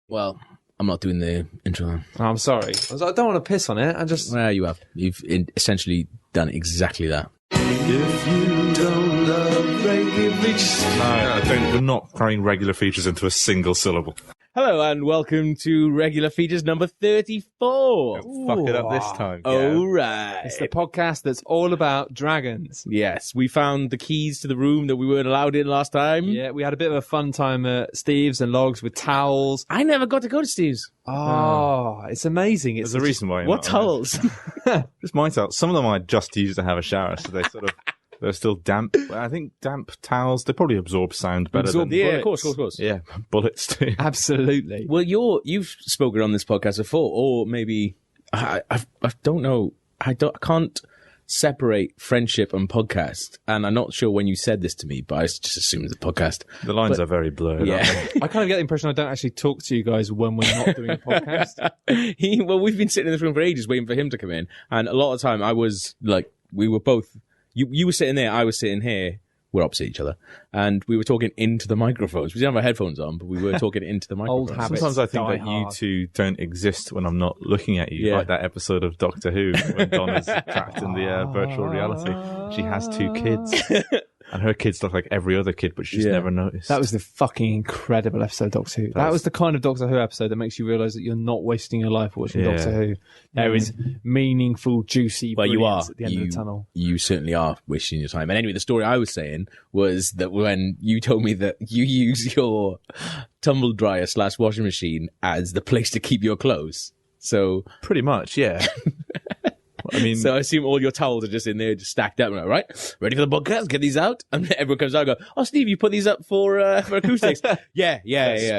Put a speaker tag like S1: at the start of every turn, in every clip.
S1: Well, I'm not doing the intro.
S2: Oh, I'm sorry. I was like, I don't want to piss on it.
S1: Well, you have. You've essentially done exactly that.
S3: If you don't love regular features.
S4: No, I don't. We're not throwing regular features into a single syllable.
S1: Hello and welcome to Regular Features number 34.
S4: Fuck it up this time.
S1: All right.
S2: It's the podcast that's all about dragons.
S1: Yes, we found the keys to the room that we weren't allowed in last time.
S2: Yeah, we had a bit of a fun time at Steve's and Logs with towels.
S1: I never got to go to Steve's.
S2: Oh, it's amazing. It's
S4: There's a reason why.
S1: What towels?
S4: Just my towels. Some of them I just used to have a shower, so they sort of they're still damp. I think damp towels they probably absorb sound better than
S1: Yeah, of course.
S4: yeah bullets too.
S2: Absolutely.
S1: Well, you've spoken on this podcast before, or maybe I don't know. I can't separate friendship and podcast, and I'm not sure when you said this to me, but I just assumed it's a podcast.
S4: The lines are very blurred.
S1: Yeah.
S2: I kind of get the impression I don't actually talk to you guys when we're not doing a podcast.
S1: Well, we've been sitting in this room for ages waiting for him to come in, and a lot of the time I was like, we were both. You were sitting there, I was sitting here. We're opposite each other, and we were talking into the microphones. We didn't have our headphones on, but we were talking into the microphones.
S2: Old habits.
S4: Sometimes I think
S2: die
S4: that you
S2: hard.
S4: two don't exist when I'm not looking at you,
S1: Yeah.
S4: like that episode of Doctor Who when Donna's trapped in the virtual reality. She has 2 kids, and her kids look like every other kid, but she just
S1: Yeah.
S4: never noticed.
S2: That was the fucking incredible episode of Doctor Who. That was the kind of Doctor Who episode that makes you realise that you're not wasting your life watching
S4: Yeah.
S2: Doctor Who. There is meaningful, juicy
S1: Well, you are.
S2: brilliance at the end of the tunnel.
S1: You certainly are wasting your time. And anyway, the story I was saying was that when you told me that you use your tumble dryer / washing machine as the place to keep your clothes. So,
S4: pretty much, yeah. I mean,
S1: I assume all your towels are just in there, just stacked up. I'm like, right, ready for the podcast? Get these out. And everyone comes out and go, oh, Steve, you put these up for acoustics. yeah.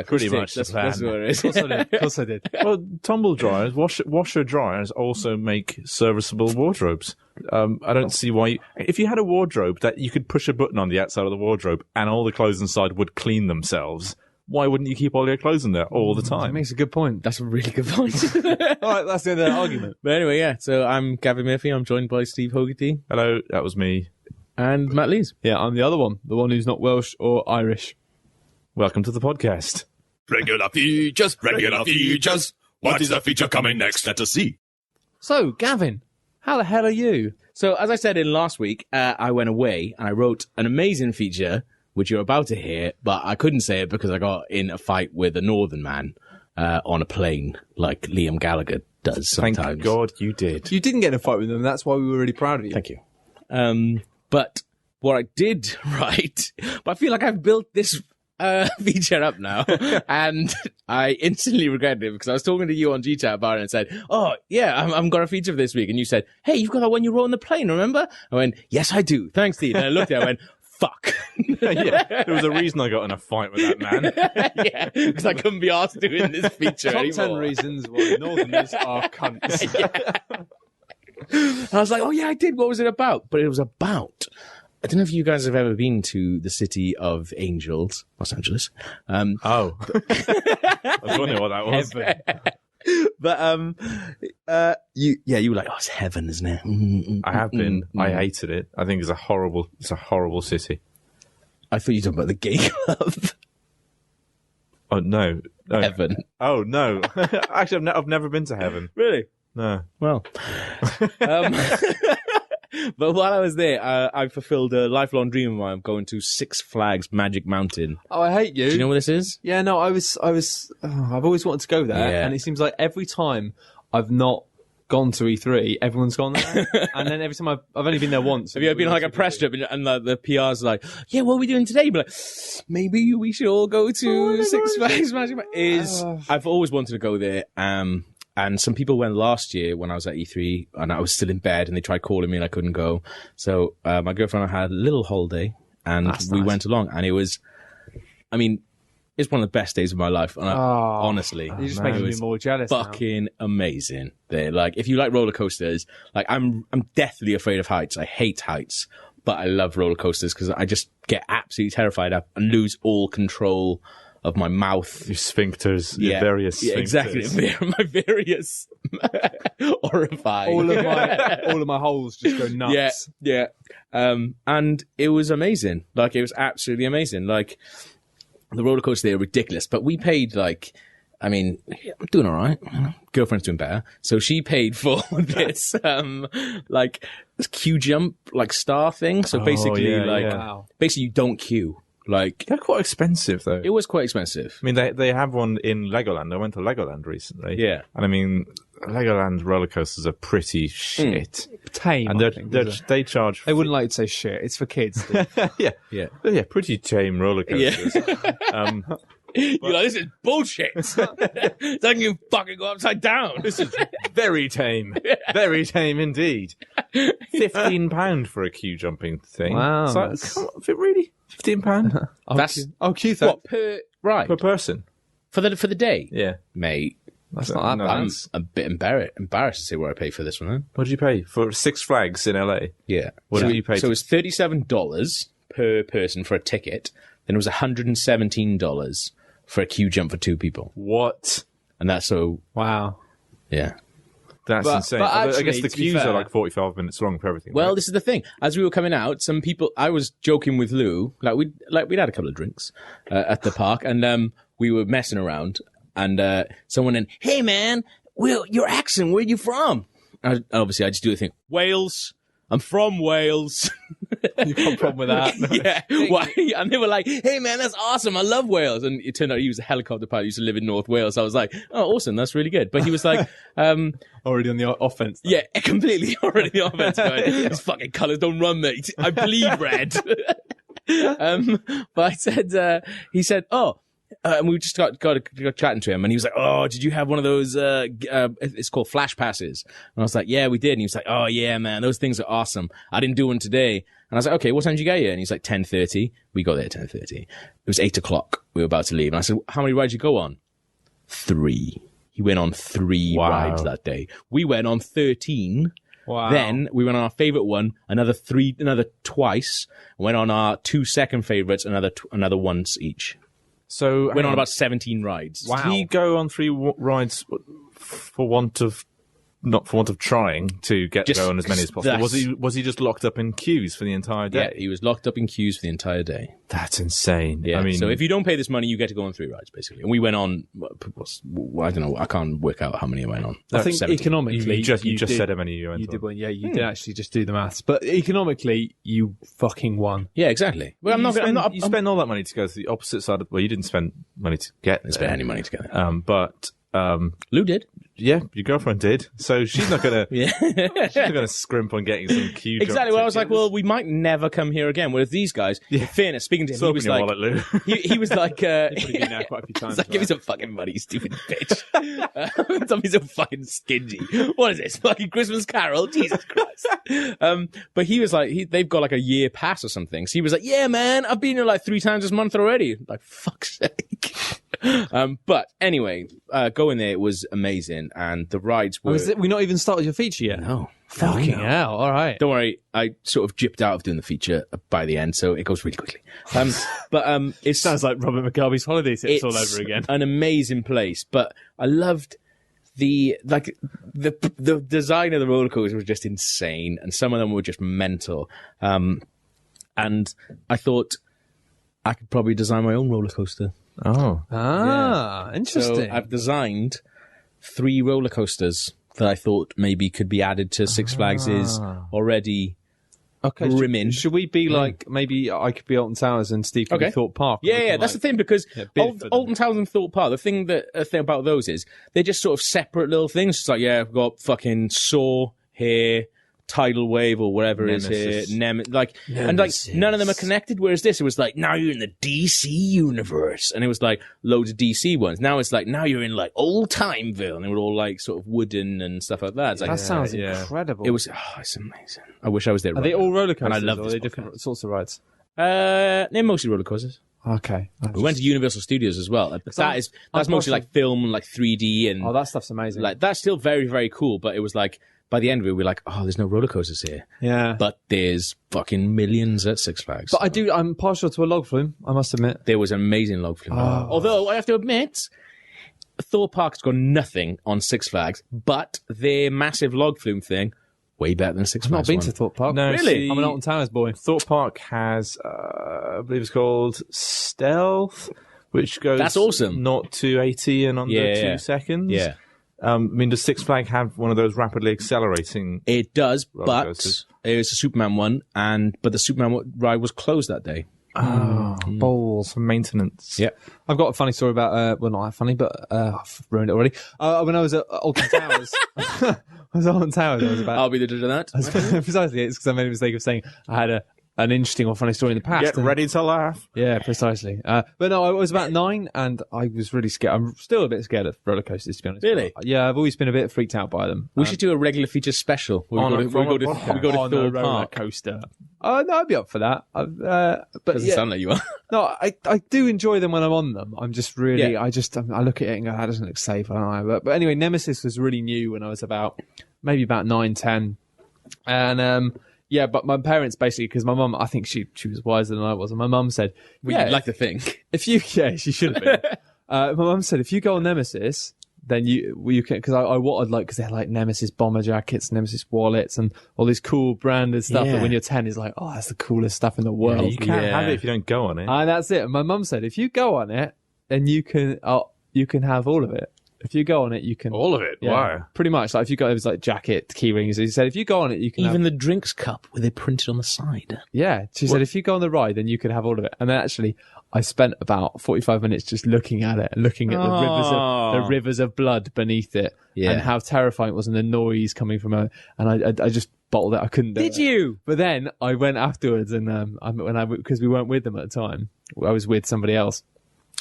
S4: pretty
S1: acoustics.
S4: much the
S1: That's
S4: plan.
S1: what it is.
S2: Of course I did.
S4: well, tumble dryers, washer dryers also make serviceable wardrobes. I don't see why. If you had a wardrobe that you could push a button on the outside of the wardrobe and all the clothes inside would clean themselves, why wouldn't you keep all your clothes in there all the
S2: That
S4: time?
S2: makes a good point.
S1: That's a really good point.
S2: All right, that's the end of that argument.
S1: But anyway, yeah. So I'm Gavin Murphy. I'm joined by Steve Hogarty
S4: Hello, that was me.
S1: and Matt Lees.
S2: Yeah, I'm the other one, the one who's not Welsh or Irish.
S4: Welcome to the podcast.
S3: Regular features, regular features. What is the feature coming next? Let us see.
S2: So, Gavin, how the hell are you?
S1: So, as I said in last week, I went away and I wrote an amazing feature, which you're about to hear, but I couldn't say it because I got in a fight with a northern man on a plane, like Liam Gallagher does sometimes.
S4: Thank God you did.
S2: You didn't get in a fight with them. That's why we were really proud of you.
S1: Thank you. But what I did write, but I feel like I've built this feature up now, and I instantly regretted it because I was talking to you on GChat about it and said, oh, yeah, I've got a feature for this week. And you said, hey, you've got that one you wrote on the plane, remember? I went, yes, I do. Thanks, Steve. And I looked at it and I went, fuck.
S4: Yeah, there was a reason I got in a fight with that man.
S1: Yeah, because I couldn't be asked doing this feature
S2: Top
S1: anymore.
S2: 10 reasons why Northerners are cunts.
S1: And I was like, oh, yeah, I did. What was it about? But it was about, I don't know if you guys have ever been to the city of Angels, Los Angeles.
S4: Oh. I was wondering what that was.
S1: But you were like, oh, it's heaven, isn't it?
S4: I have been. I hated it. I think it's a horrible city.
S1: I thought you were talking about the gay club.
S4: Oh, no.
S1: Heaven.
S4: Oh, no. Actually, I've never been to heaven.
S1: Really?
S4: No.
S1: Well. But while I was there, I fulfilled a lifelong dream of mine of going to Six Flags Magic Mountain.
S2: Oh, I hate you.
S1: Do you know what this is?
S2: Yeah, no, I've always wanted to go there,
S1: Yeah.
S2: and it seems like every time I've not gone to E3, everyone's gone there, and then every time I've only been there once.
S1: Have you ever been on like a press trip and the PR's like, yeah, what are we doing today? But like, maybe we should all go to Six Flags Magic Mountain. I've always wanted to go there. And some people went last year when I was at E3 and I was still in bed and they tried calling me and I couldn't go. So my girlfriend and I had a little holiday and we went along and it was, I mean, it's one of the best days of my life. And honestly,
S2: You're just
S1: it
S2: making me
S1: was
S2: more jealous. now.
S1: fucking amazing. They're like, if you like roller coasters, like I'm deathly afraid of heights. I hate heights, but I love roller coasters because I just get absolutely terrified up and lose all control of my mouth.
S4: Your sphincters, your various sphincters.
S1: Yeah, exactly. My various horrifying.
S2: All of my holes just go nuts.
S1: Yeah. And it was amazing. Like, it was absolutely amazing. Like, the roller coasters there are ridiculous, but we paid like I mean, I'm doing all right. Girlfriend's doing better. So she paid for this, like, this queue jump, like, star thing. So basically,
S4: yeah,
S1: like,
S4: yeah.
S2: Wow.
S1: basically you don't queue. Like,
S4: They're quite expensive, though.
S1: it was quite expensive.
S4: I mean, they have one in Legoland. I went to Legoland recently.
S1: Yeah.
S4: And I mean, Legoland roller coasters are pretty shit.
S2: Tame.
S4: And
S2: I think, is it?
S4: they charge.
S2: They wouldn't like to say shit. It's for kids.
S4: yeah.
S1: Yeah.
S4: Yeah, pretty tame roller coasters.
S1: You're like, this is bullshit. Doesn't you fucking go upside down.
S4: This is very tame. Very tame indeed. £15 for a queue jumping thing.
S2: Wow,
S4: It's like,
S2: that's-
S4: come on, really? £15
S1: That's
S2: Keith.
S1: what per ride
S4: per person?
S1: for the day,
S4: Yeah.
S1: mate.
S2: That's not that
S4: No,
S2: bad.
S1: I'm a bit embarrassed to say where I paid for this one. Then.
S4: What did you pay for Six Flags in LA?
S1: Yeah.
S4: What did you pay?
S1: So it was $37 per person for a ticket. Then it was $117 for a queue jump for 2 people,
S4: What?
S1: and that's so
S2: Wow.
S1: yeah.
S4: That's
S2: But-
S4: insane.
S2: but
S4: I guess
S2: actually,
S4: the
S2: to be
S4: queues
S2: fair-
S4: are like 45 minutes long for everything.
S1: Well,
S4: right?
S1: this is the thing. As we were coming out, some people. I was joking with Lou, we'd had a couple of drinks at the park, and we were messing around, and someone in, hey man, your accent, where you from? Obviously, I just do the thing. Wales. I'm from Wales.
S2: You got a problem with that?
S1: Yeah. Why? And they were like, hey man, that's awesome. I love Wales. And it turned out he was a helicopter pilot. He used to live in North Wales. I was like, oh, awesome. That's really good. But he was like,
S2: Already on the offense.
S1: yeah, completely already the offense. These fucking colours don't run, mate. I bleed red. But I said, he said, oh, and we just got chatting to him, and he was like, "Oh, did you have one of those? It's called Flash Passes." And I was like, "Yeah, we did." And he was like, "Oh yeah, man, those things are awesome. I didn't do one today." And I was like, "Okay, what time did you get here?" And he's like, 10:30. We got there at 10:30. It was 8 o'clock. We were about to leave, and I said, "How many rides did you go on?" 3. He went on 3
S4: Wow.
S1: rides that day. We went on 13.
S2: Wow.
S1: Then we went on our favorite one, another twice. Went on our 2 second favorites, another once each.
S4: So
S1: Went on about 17 rides.
S2: Wow.
S4: Did he go on 3 rides for want of trying to get
S1: Just-
S4: to go on as many as possible?
S1: that's-
S4: Was he just locked up in queues for the entire
S1: Yeah,
S4: day?
S1: he was locked up in queues for the entire day.
S4: That's insane.
S1: Yeah,
S4: I mean,
S1: so if you don't pay this money, you get to go on 3 rides, basically. And we went on, I don't know, I can't work out how many I went on.
S2: I think
S1: 17.
S2: economically,
S4: you just
S2: did-
S4: said how many you went
S2: You
S4: on.
S2: did one. Yeah, you did actually just do the maths. But economically, you fucking won.
S1: Yeah, exactly. Well, I'm not going to
S4: You spend all that money to go to the opposite side of. Well, you didn't spend money to get there.
S1: spend any money to get there.
S4: But
S1: Lou did.
S4: yeah, your girlfriend did. So she's not gonna.
S1: Yeah.
S4: She's not gonna scrimp on getting some queue.
S1: Exactly. Well, I was like, well, we might never come here again. Whereas these guys, in fairness, speaking to him, he was like,
S4: wallet, Lou.
S1: he was like,
S2: Been there quite a few times.
S1: It's like, give me some fucking money, you stupid bitch. Tell me so fucking stingy. What is this? Fucking Christmas Carol? Jesus Christ. But he was like, they've got like a year pass or something. So he was like, yeah, man, I've been here like 3 times this month already. Like, fuck's sake. But anyway, going there, it was amazing. And the rides were.
S2: We not even started your feature yet?
S1: No.
S2: Fucking hell. All right.
S1: Don't worry, I sort of gypped out of doing the feature by the end, so it goes really quickly. But it
S2: Sounds like Robert Mugabe's holiday tips
S1: it's
S2: all over again.
S1: an amazing place. But I loved the design of the roller coasters was just insane, and some of them were just mental. And I thought I could probably design my own roller coaster.
S4: Oh,
S2: Interesting.
S1: So I've designed 3 roller coasters that I thought maybe could be added to Six Flags is already
S2: okay.
S1: brimming.
S2: Should we be like, maybe I could be Alton Towers and Steve could be
S1: Okay.
S2: Thorpe Park?
S1: Yeah, that's the thing, because
S2: bid for them.
S1: Alton Towers and Thorpe Park, the thing about those is they're just sort of separate little things. It's like, yeah, I've got fucking Saw here, Tidal Wave or whatever it
S4: Nemesis.
S1: is here, and like none of them are connected. Whereas this, it was like, now you're in the DC universe, and it was like loads of DC ones. Now it's like, now you're in like old Timeville, and they were all like sort of wooden and stuff like that. It's like,
S2: That sounds
S4: yeah.
S2: incredible.
S1: it was, it's amazing. I wish I was there.
S2: Are
S1: right
S2: they all
S1: now.
S2: roller coasters?
S1: And I love
S2: or are
S1: this
S2: they
S1: podcast.
S2: different sorts of rides?
S1: They're mostly roller coasters.
S2: Okay.
S1: We went to Universal Studios as well. But that's mostly
S2: partial-
S1: like film and like 3D and
S2: Oh, that stuff's amazing.
S1: like that's still very, very cool. But it was like by the end of it, we were like, oh, there's no roller coasters here,
S2: yeah.
S1: but there's fucking millions at Six Flags.
S2: But I'm partial to a log flume, I must admit.
S1: There was an amazing log flume. Although I have to admit, Thor Park's got nothing on Six Flags, but their massive log flume thing way better than Six
S2: I've not
S1: Flags.
S2: been
S1: one.
S2: to Thorpe Park.
S4: No,
S1: Really?
S4: see,
S2: I'm an Alton Towers boy.
S4: Thorpe Park has, I believe it's called Stealth, which goes
S1: That's awesome.
S4: 0 to 80 in under
S1: Yeah,
S4: 2
S1: yeah.
S4: seconds.
S1: Yeah.
S4: I mean, does Six Flags have one of those rapidly accelerating?
S1: It does,
S4: Roller
S1: but
S4: coasters.
S1: it was a Superman one, but the Superman ride was closed that day.
S2: Balls.
S4: For maintenance.
S1: Yeah.
S2: I've got a funny story about, well, not that funny, but I've ruined it already. When I was at Alton Towers, I was at Alton Towers, I was about...
S1: I'll be the judge of that.
S2: Precisely, it's because I made a mistake of saying I had an interesting or funny story in the past.
S4: Get
S2: and-
S4: ready to laugh.
S2: Yeah, precisely. But no, I was about 9 and I was really scared. I'm still a bit scared of roller coasters, to be honest.
S1: Really?
S2: Yeah, I've always been a bit freaked out by them.
S1: We should do a regular feature special. We
S4: On
S1: go
S4: a-
S1: to,
S4: from
S1: we
S4: a
S1: go to,
S4: podcast.
S1: we go to
S2: on
S1: Thor
S2: a roller
S1: Park.
S2: coaster. Oh, no, I'd be up for that. But
S1: Doesn't
S2: yeah,
S1: sound like you are.
S2: no, I do enjoy them when I'm on them. I'm just really,
S1: Yeah.
S2: I look at it and go, that doesn't look safe. I don't know. But anyway, Nemesis was really new when I was maybe about 9, 10. And, yeah, but my parents basically, because my mum, I think she was wiser than I was, and my mum said,
S1: Well, you'd like to think.
S2: she should have been. My mum said, if you go on Nemesis, then you can, because what I'd like, because they're like Nemesis bomber jackets, Nemesis wallets, and all this cool branded stuff
S1: Yeah.
S2: that when you're 10 is like, oh, that's the coolest stuff in the
S4: Yeah,
S2: world.
S4: you can't
S1: Yeah.
S4: have it if you don't go on it.
S2: And that's it. And my mum said, if you go on it, then you can have all of it. If you go on it, you can.
S4: All of it.
S2: Yeah,
S4: Wow.
S2: pretty much. Like if you go, it was like jacket, key rings. He said, if you go on it, you can
S1: Even
S2: have,
S1: the drinks cup with it printed on the side.
S2: yeah. She said, if you go on the ride, then you can have all of it. And then actually, I spent about 45 minutes just looking at it and looking at the rivers of blood beneath it,
S1: Yeah.
S2: and how terrifying it was, and the noise coming from it. And I just bottled it. I couldn't do it.
S1: Did you?
S2: But then I went afterwards, and because we weren't with them at the time, I was with somebody else.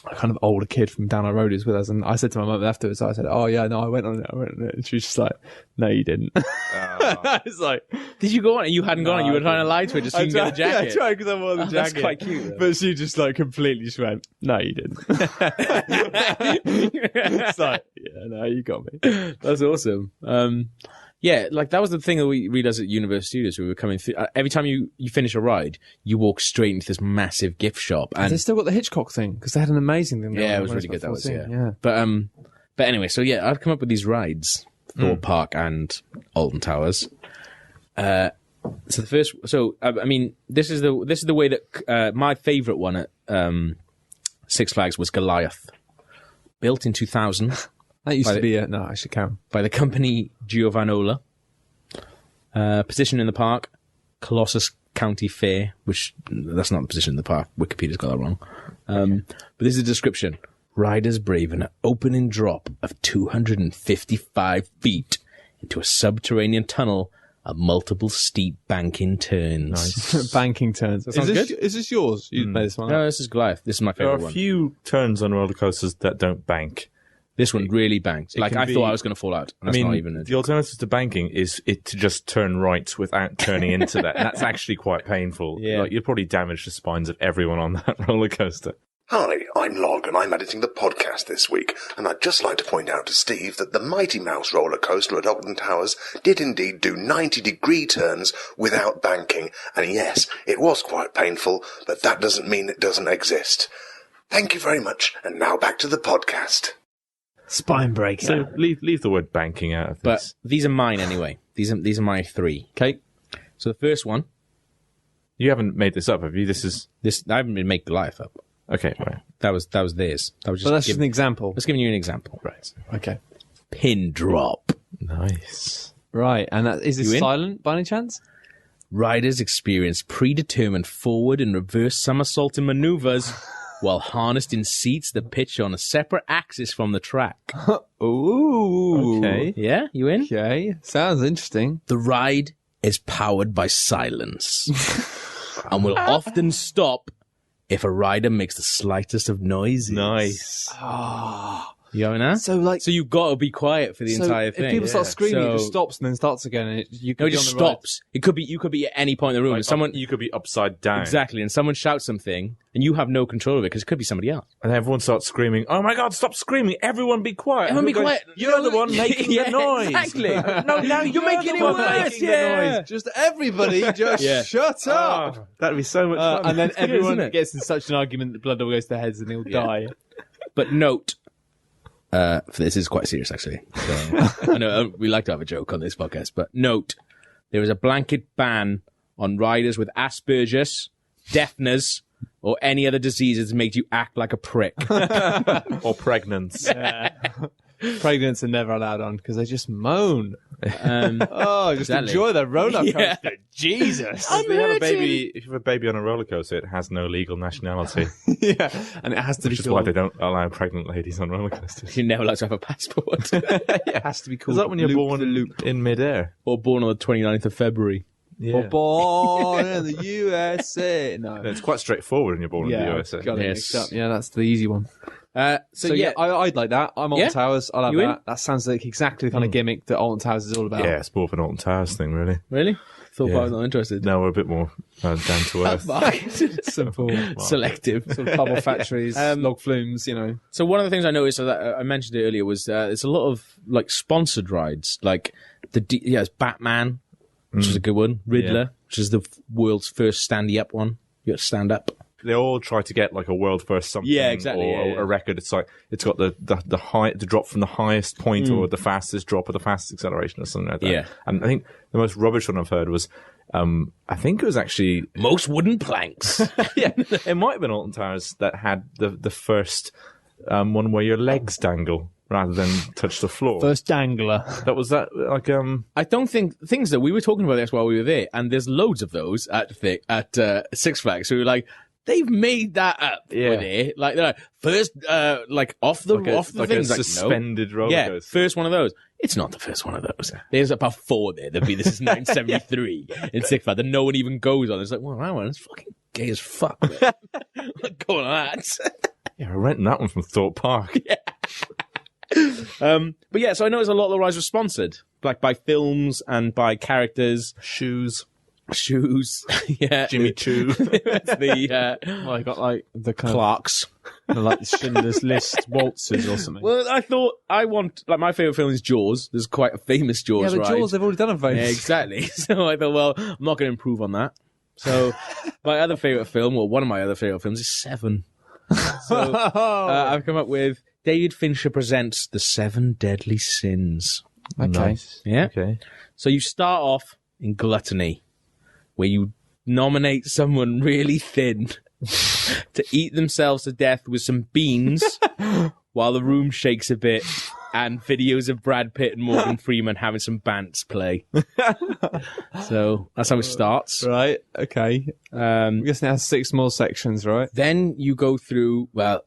S2: A kind of older kid from down our road is with us, and I said to my mum afterwards, I said, "Oh yeah, no, I went on it, and she was just like, "No, you didn't." I was like,
S1: Did you go on it? You hadn't gone on it. You were trying to lie to her just so you can get a jacket.
S2: Yeah, I tried because I wanted the
S1: That's
S2: jacket.
S1: quite cute, though.
S2: But she just like completely just went, "No, you didn't." It's like, yeah, no, you got me.
S1: That's awesome. Yeah, like that was the thing that we realized at Universal Studios. We were coming through. Every time you finish a ride, you walk straight into this massive gift shop, and
S2: They still got the Hitchcock thing because they had an amazing thing.
S1: yeah, it was
S2: when
S1: really good. That was
S2: 14,
S1: yeah. But anyway, so yeah, I've come up with these rides: Thor Park and Alton Towers. So the first, I mean, this is the way that my favorite one at Six Flags was Goliath, built in 2000.
S2: That used
S1: By
S2: to be no, actually, Karen.
S1: by the company Giovanola. Position in the park, Colossus County Fair, which that's not the position in the park. Wikipedia's got that wrong. But this is a description. Riders brave an opening drop of 255 feet into a subterranean tunnel of multiple steep banking turns.
S2: Banking turns.
S1: sounds good.
S2: Is this yours? You made this one.
S1: No, this is Goliath. This is my
S4: There are
S1: favorite
S4: a
S1: one.
S4: few turns on roller coasters that don't bank.
S1: This one really banks. Like
S4: can
S1: I
S4: be-
S1: thought I was going to fall out. And
S4: I
S1: that's
S4: mean,
S1: not even
S4: the alternative to banking is it to just turn right without turning into that. And that's actually quite painful.
S1: Yeah.
S4: Like, you'd probably damage the spines of everyone on that roller coaster.
S5: Hi, I'm Log and I'm editing the podcast this week, and I'd just like to point out to Steve that the Mighty Mouse roller coaster at Alton Towers did indeed do 90-degree turns without banking, and yes, it was quite painful, but that doesn't mean it doesn't exist. Thank you very much, and now back to the podcast.
S2: Spine breaker.
S4: So leave the word banking out of
S1: But
S4: this.
S1: these are mine anyway. These are my three.
S2: Okay.
S1: So the first one,
S4: You haven't made this up, have you? This is
S1: I haven't been making Goliath up.
S4: okay. Right.
S1: That was theirs. That was just
S2: But that's just an example.
S1: Just giving you an example. Right.
S2: Okay.
S1: Pin drop.
S4: Nice.
S2: Right. And is this
S1: You in?
S2: silent by any chance?
S1: Riders experience predetermined forward and reverse somersaulting maneuvers while harnessed in seats that pitch on a separate axis from the track.
S2: Ooh.
S4: Okay.
S1: Yeah, you in?
S2: Okay. Sounds interesting.
S1: The ride is powered by silence and will often stop if a rider makes the slightest of noises.
S4: Nice.
S1: You know that? So you've got to be quiet for the entire thing.
S2: If people start screaming, it just
S1: So-
S2: stops and then starts again. And you could
S1: No, it
S2: be
S1: just
S2: on the ride.
S1: stops. It could be you could be at any point in the room, and someone
S4: you could be upside down.
S1: exactly, and someone shouts something, and you have no control of it because it could be somebody else.
S4: And everyone starts screaming, "Oh my God, stop screaming. Everyone be quiet.
S1: Everyone be
S4: Everyone
S1: quiet.
S4: goes, You're the one making
S1: Yeah,
S4: the noise.
S1: exactly.
S4: No, now
S1: You're making it
S4: the one
S1: worse,
S4: making
S1: yeah.
S4: the noise.
S2: Just everybody, just
S1: Yeah.
S2: shut up.
S4: Oh, that'd be so much fun.
S2: And then everyone
S1: isn't it?
S2: gets in such an argument that blood all goes to their heads and they'll die.
S1: But note, for this is quite serious actually. So, I know we like to have a joke on this podcast, but note, there is a blanket ban on riders with Asperger's, deafness, or any other diseases that made you act like a prick.
S4: Or pregnant.
S2: Pregnants are never allowed on because they just moan. Just
S1: Exactly.
S2: enjoy the roller coaster.
S1: Yeah.
S2: Jesus.
S4: If you have a baby on a roller coaster, it has no legal nationality.
S2: Yeah, and it has to
S4: Which
S2: be
S4: is why
S2: called.
S4: they don't allow pregnant ladies on roller coasters.
S1: You're never allowed to have a passport.
S2: It has to be called.
S4: Is that when you're
S2: Loop
S4: born
S2: the Loop?
S4: in midair?
S1: Or born on the 29th of February.
S4: Yeah.
S2: Born in the USA. No.
S4: It's quite straightforward when you're born in the USA.
S2: Got it
S1: Yes.
S2: mixed up. Yeah, that's the easy one.
S1: So yeah,
S2: I'd like that. I'm Alton
S1: Yeah?
S2: Towers. I'll have
S1: You in?
S2: that. That sounds like exactly the kind of gimmick that Alton Towers is all about.
S4: Yeah, it's more of an Alton Towers thing, really.
S1: really? Thought
S4: Yeah.
S1: I was not interested.
S4: No, we're a bit more down to earth.
S2: Simple.
S1: Selective.
S2: Sort of bubble factories, log flumes, you know.
S1: So one of the things I noticed that I mentioned it earlier was there's a lot of like sponsored rides, like it's Batman, which is a good one, Riddler, which is the world's first standy up one. You got to stand up.
S4: They all try to get like a world first something,
S1: Yeah, exactly,
S4: or
S1: yeah.
S4: a record. It's like it's got the high, the drop from the highest point, or the fastest drop, or the fastest acceleration, or something like that.
S1: Yeah.
S4: And I think the most rubbish one I've heard was, I think it was actually,
S1: Most wooden planks.
S4: yeah, it might have been Alton Towers that had the first one where your legs dangle rather than touch the floor.
S2: First dangler.
S4: That was that like
S1: I don't think things that we were talking about this while we were there, and there's loads of those at Six Flags. So we were like, they've made that up.
S4: Yeah.
S1: With it. Like they're like, first, like off the
S4: like
S1: things,
S4: a
S1: like, no.
S4: suspended roller
S1: Yeah,
S4: coaster.
S1: first one of those. It's not the first one of those. There's about 4 there. There'll be this is 973 in Six Flags that no one even goes on. It's like, well, that one is fucking gay as fuck. Man. Not going on that.
S4: Yeah, we're renting that one from Thorpe Park.
S1: But yeah, so I noticed a lot of the rides were sponsored, like by films and by characters.
S4: Shoes,
S1: Yeah,
S4: Jimmy Choo.
S1: It's the
S2: Well, I got like the kind
S1: Clarks.
S2: of like Schindler's List waltzes or something.
S1: Well, I thought my favorite film is Jaws. There's quite a famous Jaws
S2: yeah, but
S1: ride.
S2: Jaws, they've already done a vote.
S1: Yeah, exactly. So I thought, well, I'm not going to improve on that. So my other favorite film, or one of my other favorite films, is Seven. So I've come up with David Fincher presents The Seven Deadly Sins.
S2: Okay.
S4: Nice.
S1: Yeah.
S4: Okay.
S1: So you start off in gluttony, where you nominate someone really thin to eat themselves to death with some beans while the room shakes a bit and videos of Brad Pitt and Morgan Freeman having some bants play. So that's how it starts.
S2: Right, okay. I'm guessing it has 6 more sections, right?
S1: Then you go through, well,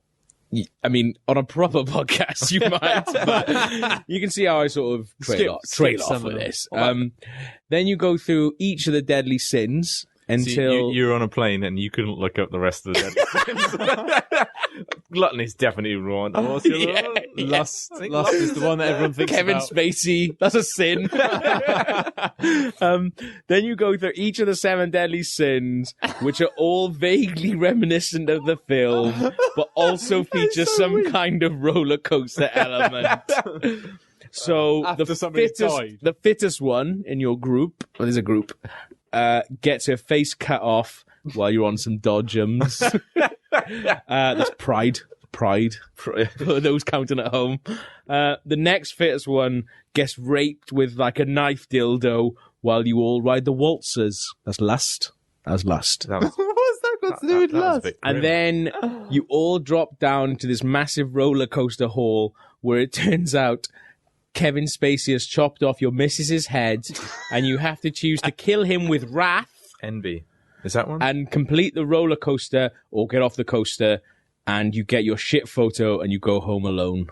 S1: I mean, on a proper podcast, you might, but you can see how I sort of trail
S2: skip
S1: off
S2: some
S1: with
S2: of them.
S1: this. Then you go through each of the deadly sins
S4: So
S1: until
S4: you're on a plane and you couldn't look up the rest of the deadly sins. Gluttony's definitely wrong. What's the other one?
S2: Lust is the one that everyone thinks
S1: Kevin
S2: about.
S1: Spacey. That's a sin. Then you go through each of the 7 deadly sins, which are all vaguely reminiscent of the film, but also feature some kind of roller coaster element. So
S2: After somebody's died.
S1: the fittest one in your group, well, there's a group, gets her face cut off while you're on some dodgems. That's pride. For those counting at home. The next fittest one gets raped with like a knife dildo while you all ride the waltzers. That's lust.
S4: That was,
S2: What's that got to do with
S4: that was a
S2: lust?
S4: bit
S1: And
S4: grim.
S1: then you all drop down to this massive roller coaster hall where it turns out Kevin Spacey has chopped off your missus's head and you have to choose to kill him with wrath
S4: Envy. Is that one?
S1: and complete the roller coaster or get off the coaster, and you get your shit photo and you go home alone.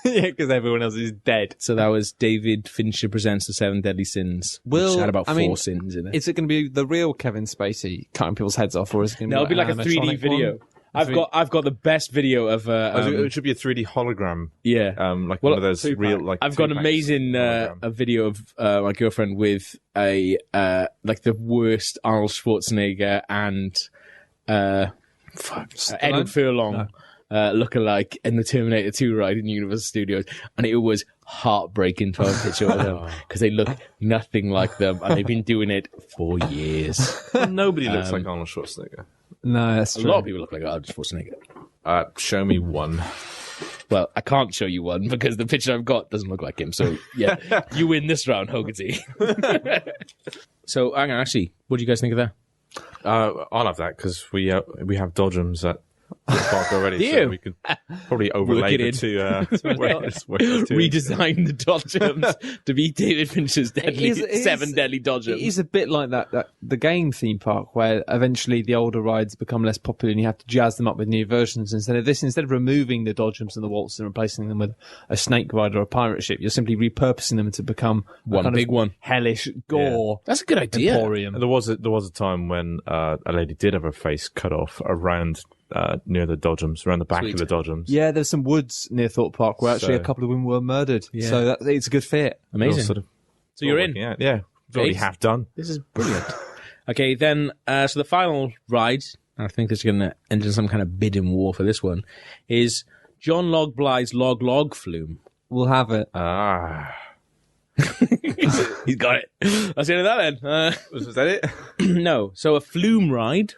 S2: Yeah, because everyone else is dead.
S1: So that was David Fincher Presents The 7 Deadly Sins. Which had about 4 sins in it.
S2: Is it going to be the real Kevin Spacey cutting people's heads off, or is it going to
S1: No,
S2: be
S1: it'll be like a 3D
S2: animatronic
S1: video.
S2: one?
S1: I've got the best video of
S4: it should be a 3D hologram.
S1: yeah.
S4: Like
S1: Well,
S4: one of those real, like.
S1: I've got an
S4: 2-packs
S1: amazing
S4: hologram.
S1: a video of my girlfriend with a like the worst Arnold Schwarzenegger and Edward Furlong lookalike in the Terminator 2 ride in Universal Studios, and it was heartbreaking to have a picture of them because they look nothing like them, and they've been doing it for years.
S4: Nobody looks like Arnold Schwarzenegger.
S2: No, that's
S1: A
S2: true.
S1: lot of people look like Arnold Schwarzenegger.
S4: Show me one.
S1: Well, I can't show you one because the picture I've got doesn't look like him. So, yeah, you win this round, Hogarty. So, hang on, actually, what do you guys think of that?
S4: I'll have that because we have Dodgems at the park already.
S1: Do
S4: so
S1: you?
S4: we could probably overlay
S1: it
S4: the
S1: in.
S4: two.
S1: Redesign the Dodgems to be David Fincher's seven deadly Dodgems.
S2: It is a bit like that the game theme park where eventually the older rides become less popular and you have to jazz them up with new versions. Instead of removing the Dodgems and the Waltz and replacing them with a snake ride or a pirate ship, you're simply repurposing them to become
S1: One
S2: a kind
S1: big
S2: of
S1: one.
S2: hellish gore
S1: That's a good idea.
S2: emporium.
S4: There was a time when a lady did have her face cut off around near the Dodgems, around the back
S1: Sweet.
S4: of the Dodgems.
S2: Yeah, there's some woods near Thorpe Park where actually
S4: So-
S2: a couple of women were murdered.
S1: Yeah.
S2: So it's a good fit.
S1: Amazing.
S4: Sort of,
S1: So you're in.
S4: Yeah, it's already
S1: Ace.
S4: half done.
S1: This is brilliant. Okay, then, so the final ride, and I think this is going to end in some kind of bidding war for this one, is John Log Blythe's Log Log Flume.
S2: We'll have it.
S1: He's got it. That's the end of that then.
S4: Was that it?
S1: No, so a flume ride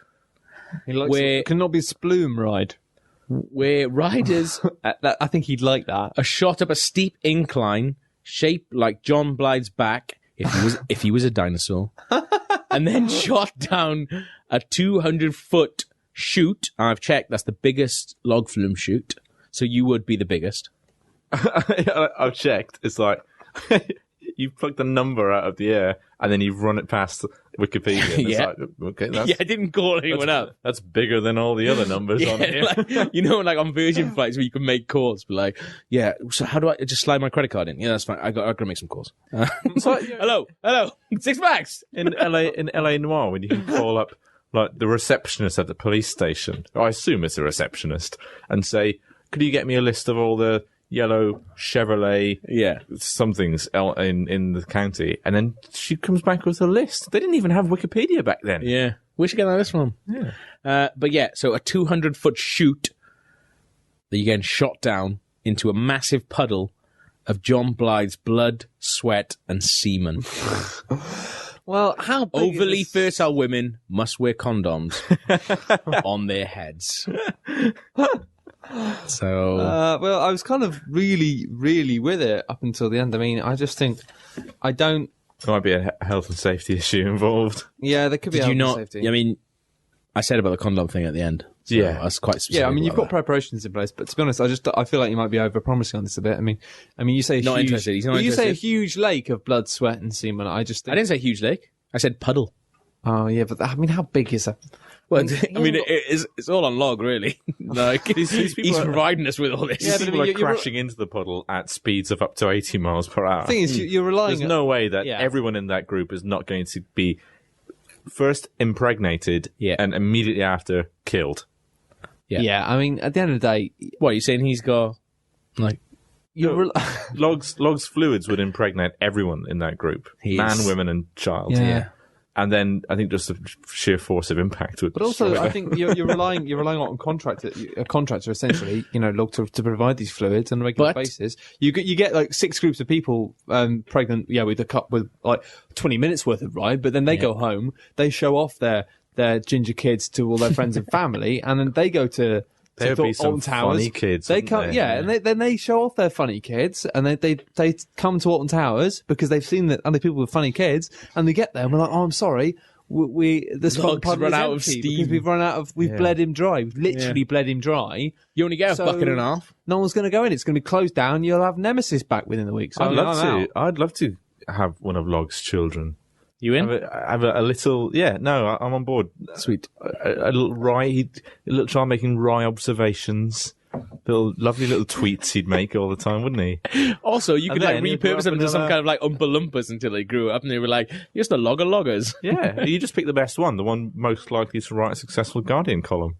S2: He likes
S1: Where-
S2: it. Cannot be a splume ride.
S1: where riders
S2: I think he'd like that.
S1: are shot up a steep incline shaped like John Blythe's back if he was a dinosaur, and then shot down a 200-foot chute. I've checked, that's the biggest log flume chute, so you would be the biggest.
S4: I've checked. It's like you plucked a number out of the air and then you've run it past Wikipedia. And
S1: Yeah.
S4: It's like, okay, that's,
S1: Yeah, I didn't call anyone up.
S4: that's bigger than all the other numbers on here.
S1: Like, you know, like on Virgin flights where you can make calls, but like, yeah, so how do I just slide my credit card in? Yeah, that's fine. I got to make some calls. Hello, 6 Flags.
S4: in LA Noir, when you can call up like the receptionist at the police station, or I assume it's a receptionist, and say, could you get me a list of all the yellow Chevrolet
S1: Yeah.
S4: somethings in the county? And then she comes back with a list. They didn't even have Wikipedia back then.
S1: Yeah. Where'd you get this from? Yeah. But yeah, so a 200-foot chute that you're getting shot down into a massive puddle of John Blythe's blood, sweat, and semen.
S2: Well, how big
S1: Overly
S2: is
S1: fertile women must wear condoms on their heads. So
S2: well, I was kind of really, really with it up until the end. I mean, I just think I don't.
S4: There might be a health and safety issue involved.
S2: Yeah, there could be.
S1: did you
S2: health and
S1: not?
S2: Safety.
S1: I mean, I said about the condom thing at the end. So
S4: Yeah.
S1: I was quite specific.
S2: Yeah, I mean, you've got
S1: about
S2: preparations in place, but to be honest, I feel like you might be over promising on this a bit. I mean, you say
S1: Not
S2: huge,
S1: interested. He's not
S2: well, you say a
S1: interested.
S2: huge lake of blood, sweat, and semen. I just
S1: that.
S2: think,
S1: I didn't say huge lake. I said puddle.
S2: oh yeah, but I mean, how big is that?
S1: Well, I mean, it's all on log, really. Like,
S4: these people
S1: he's
S4: are-
S1: providing us with all this.
S2: Yeah, but I
S4: People
S2: mean,
S4: are crashing into the puddle at speeds of up to 80 miles per hour.
S2: The thing is, you're relying.
S4: There's no way that
S2: Yeah.
S4: everyone in that group is not going to be first impregnated
S1: Yeah.
S4: and immediately after killed.
S2: Yeah, I mean, at the end of the day,
S1: What, you saying he's got, like,
S2: you're.
S4: Logs fluids would impregnate everyone in that group.
S1: He
S4: Man,
S1: is-
S4: women and child.
S2: Yeah.
S4: And then I think just the sheer force of impact would
S2: But also,
S4: destroy
S2: I think you're relying on a contractor essentially, Log to provide these fluids on a regular
S1: But-
S2: basis. You get like 6 groups of people pregnant, with a cup with like 20 minutes worth of ride, but then they go home, they show off their ginger kids to all their friends and family, and then they go to
S4: There would be some
S2: Alton Towers.
S4: funny kids,
S2: They
S4: wouldn't
S2: come,
S4: there?
S2: yeah, and then they show off their funny kids, and they come to Alton Towers because they've seen that other people with funny kids, and they get there and we're like, oh, I'm sorry, this
S1: Log's
S2: puddle
S1: run
S2: is
S1: out of
S2: empty
S1: steam.
S2: because we've bled him dry. We've literally bled him dry.
S1: you only get a
S2: So-
S1: bucket and a half?
S2: No one's going to go in. It's going to be closed down. You'll have Nemesis back within the week. So
S4: I'd
S2: I'm
S4: love
S2: out.
S4: to. I'd love to have one of Log's children.
S1: You in?
S4: Have a little. Yeah, no, I'm on board.
S1: Sweet.
S4: A little a little child making wry observations. Lovely little tweets he'd make all the time, wouldn't he?
S1: Also, you could
S4: And
S1: like
S4: then you grew
S1: repurpose
S4: up
S1: them into
S4: in
S1: some
S4: a-
S1: kind of like Oompa Loompas until they grew up and they were like, you're just a log of loggers.
S4: Yeah, you just pick the best one, the one most likely to write a successful Guardian column.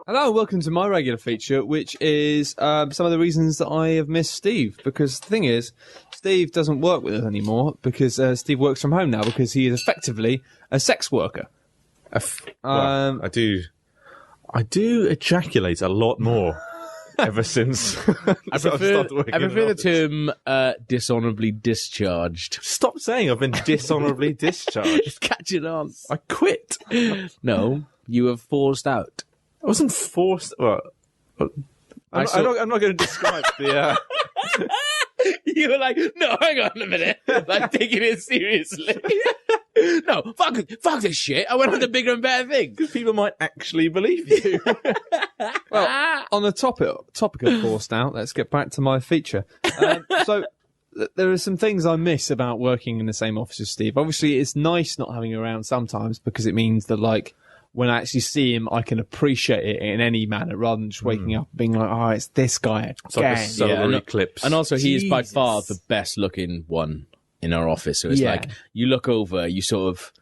S2: Hello, welcome to my regular feature, which is some of the reasons that I have missed Steve. Because the thing is, Steve doesn't work with us anymore because Steve works from home now because he is effectively a sex worker.
S4: Well, I do ejaculate a lot more ever since
S1: I prefer the term dishonorably discharged.
S4: Stop saying I've been dishonorably discharged.
S1: Just catch it on.
S4: I quit.
S1: No, you have forced out.
S4: I wasn't forced. Well, I'm not going to describe the.
S1: You were like, no, hang on a minute. Like, taking it seriously. No, fuck this shit. I went on to bigger and better things.
S4: People might actually believe you.
S2: Well, on the topic of course now, let's get back to my feature. So there are some things I miss about working in the same office as Steve. Obviously, it's nice not having him around sometimes because it means that, like, when I actually see him, I can appreciate it in any manner rather than just waking up and being like, oh, it's this guy
S4: It's like a
S2: again.
S4: solar eclipse.
S1: And also, he is by
S2: Jesus.
S1: far the best looking one in our office. So it's
S2: Yeah.
S1: like, you look over, you sort of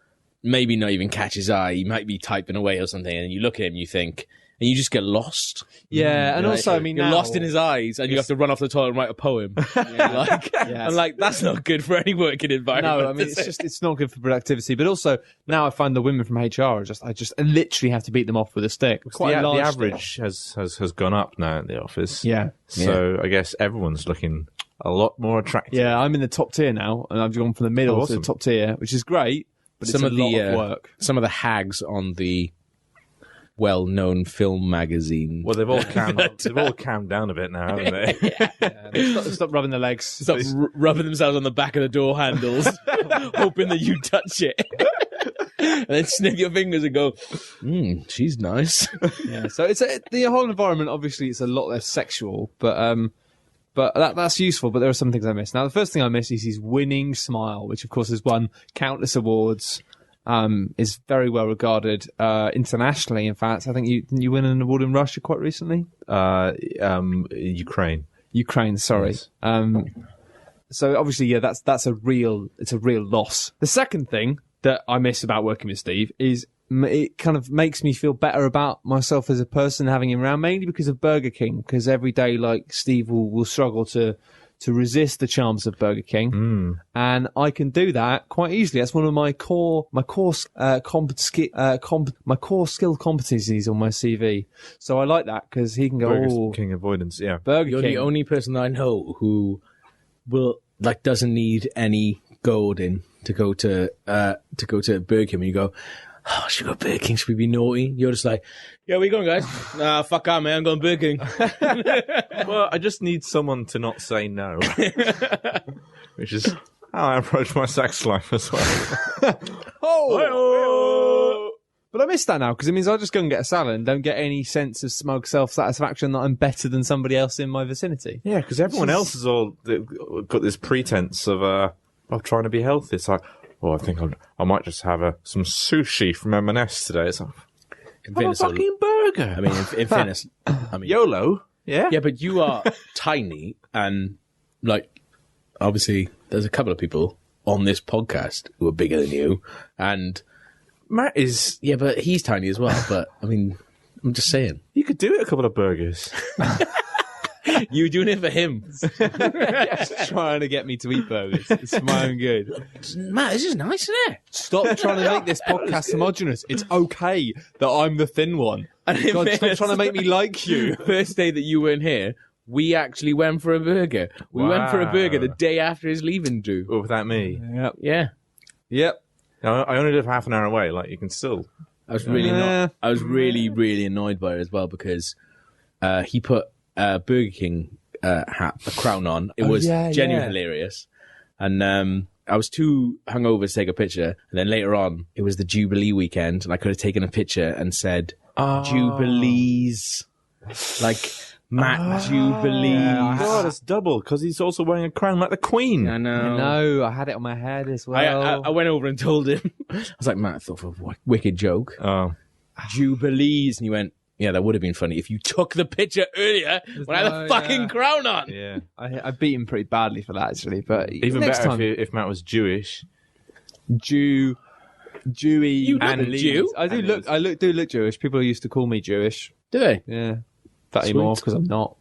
S1: maybe not even catch his eye. He might be typing away or something, and you look at him, you think, and you just get lost.
S2: Yeah, and
S1: Like,
S2: also, I mean,
S1: you're
S2: now,
S1: lost in his eyes, and you have to run off the toilet and write a poem.
S2: Yeah.
S1: I'm like, that's not good for any working environment.
S2: No, I mean, it's not good for productivity. But also, now I find the women from HR are I literally have to beat them off with a stick. Quite a
S4: the
S2: large
S4: average has gone up now at the office.
S2: stick. Yeah.
S4: So I guess everyone's looking a lot more attractive.
S2: Yeah, I'm in the top tier now, and I've gone from the middle
S4: Oh,
S2: to
S4: awesome.
S2: the top tier, which is great, but
S1: some
S2: it's
S1: of
S2: a lot
S1: the
S2: of work.
S1: some of the hags on the well-known film magazine.
S4: Well, they've all calmed down a bit now, haven't they?
S2: Stop rubbing the legs.
S1: Stop rubbing themselves on the back of the door handles, hoping that you touch it. And then snip your fingers and go, she's nice.
S2: Yeah, so the whole environment. Obviously, it's a lot less sexual, but that's useful. But there are some things I miss. Now, the first thing I miss is his winning smile, which of course has won countless awards. Is very well regarded internationally. In fact, I think you win an award in Russia quite recently. Ukraine, sorry.
S4: Yes.
S2: So obviously, yeah, it's a real loss. The second thing that I miss about working with Steve is it kind of makes me feel better about myself as a person having him around, mainly because of Burger King. Because every day, like, Steve will struggle to resist the charms of Burger King, and I can do that quite easily. That's one of my core skill competencies on my CV. So I like that because he can go,
S4: Burger King avoidance, yeah.
S2: Burger
S1: You're
S2: King.
S1: the only person I know who doesn't need any gold in to go to Burger King. And you go, oh, should we go Burger King? Should we be naughty? You're just like, yeah, where you going, guys? Nah, fuck out, man. I'm going Burger King.
S4: Well, I just need someone to not say no, which is how I approach my sex life as well.
S2: But I miss that now because it means I just go and get a salad and don't get any sense of smug self-satisfaction that I'm better than somebody else in my vicinity.
S4: Yeah, because everyone else has all got this pretense of trying to be healthy. It's like, oh, I think I might just have some sushi from M&S today. It's like, have a fucking burger.
S1: I mean, in fairness, I mean,
S4: YOLO. Yeah.
S1: yeah, but you are tiny, and like, obviously, there's a couple of people on this podcast who are bigger than you, and
S4: Matt is.
S1: yeah, but he's tiny as well. But I mean, I'm just saying,
S4: You could do it a couple of burgers.
S1: you were doing it for him.
S2: Trying to get me to eat burgers. It's for my own good.
S1: Matt, this is nice, isn't it?
S2: Stop trying to make this podcast homogenous. It's okay that I'm the thin one.
S1: And in
S2: God, stop
S1: fairness,
S2: trying to make me like you.
S1: First day that you weren't here, we actually went for a burger. We went for a burger the day after his leaving due.
S4: Or without me.
S2: Yep.
S1: Yeah.
S2: Yep.
S4: I only live half an hour away. Like, you can still.
S1: I was really I was really annoyed by it as well because he put a Burger King hat, a crown on. It was genuinely hilarious. And I was too hungover to take a picture. And then later on, it was the Jubilee weekend, and I could have taken a picture and said, Jubilees. Like, Matt Jubilees.
S4: God, it's double because he's also wearing a crown like the Queen.
S1: I know.
S2: No, I had it on my head as well.
S1: I went over and told him. I was like, Matt, I thought of a wicked joke.
S4: Oh,
S1: Jubilees. And he went, yeah, that would have been funny if you took the picture earlier when I had the fucking crown on.
S4: yeah.
S2: I beat him pretty badly for that, actually. But
S4: Even
S2: next
S4: better
S2: time,
S4: if Matt was Jewish.
S2: Jewy.
S1: You look
S2: and
S1: Jew.
S2: I do look Jewish. People used to call me Jewish.
S1: Do they?
S2: Yeah. That
S1: Sweet.
S2: anymore because I'm not.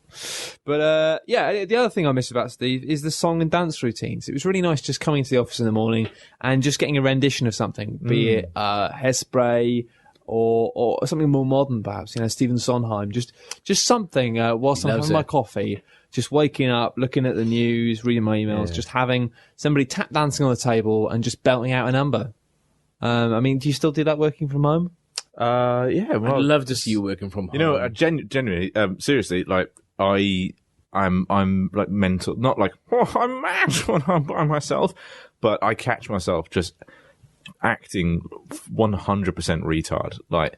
S2: But the other thing I miss about Steve is the song and dance routines. It was really nice just coming to the office in the morning and just getting a rendition of something, be it Hairspray or something more modern, perhaps. Stephen Sondheim. Just something whilst I'm having my coffee. Just waking up, looking at the news, reading my emails, just having somebody tap dancing on the table and just belting out a number. I mean, do you still do that working from home?
S4: Yeah, well,
S1: I'd love to see you working from home.
S4: genuinely, seriously, like, I'm like mental, not like, oh, I'm mad when I'm by myself, but I catch myself just acting 100% retard, like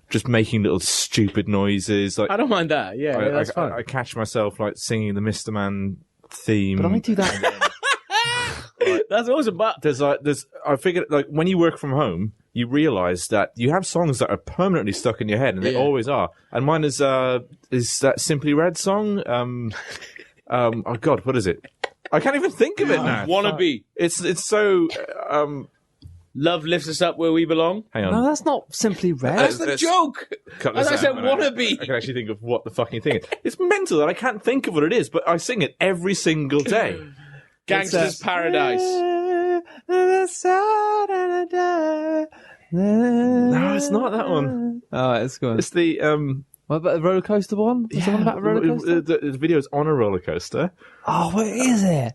S4: just making little stupid noises. Like
S1: I don't mind that. Yeah, that's fine.
S4: I catch myself like singing the Mr. Man theme.
S2: But I do that.
S1: That's awesome. But
S4: I figured, like, when you work from home, you realise that you have songs that are permanently stuck in your head, and they always are. And mine is that Simply Red song. Oh God, what is it? I can't even think of it now.
S1: Wannabe.
S4: It's so.
S1: Love lifts us up where we belong.
S4: Hang on.
S2: No, that's not Simply Red.
S1: That's the joke.
S4: Cut
S1: As
S4: this
S1: I
S4: out,
S1: said,
S4: man.
S1: wannabe.
S4: I can actually think of what the fucking thing is. It's mental that I can't think of what it is, but I sing it every single day.
S1: Gangster's Paradise.
S4: No, it's not that one.
S2: Oh, it's good.
S4: It's the
S2: What about the roller coaster one? Is the one about a roller coaster?
S4: The video's on a roller coaster.
S2: Oh, what is it?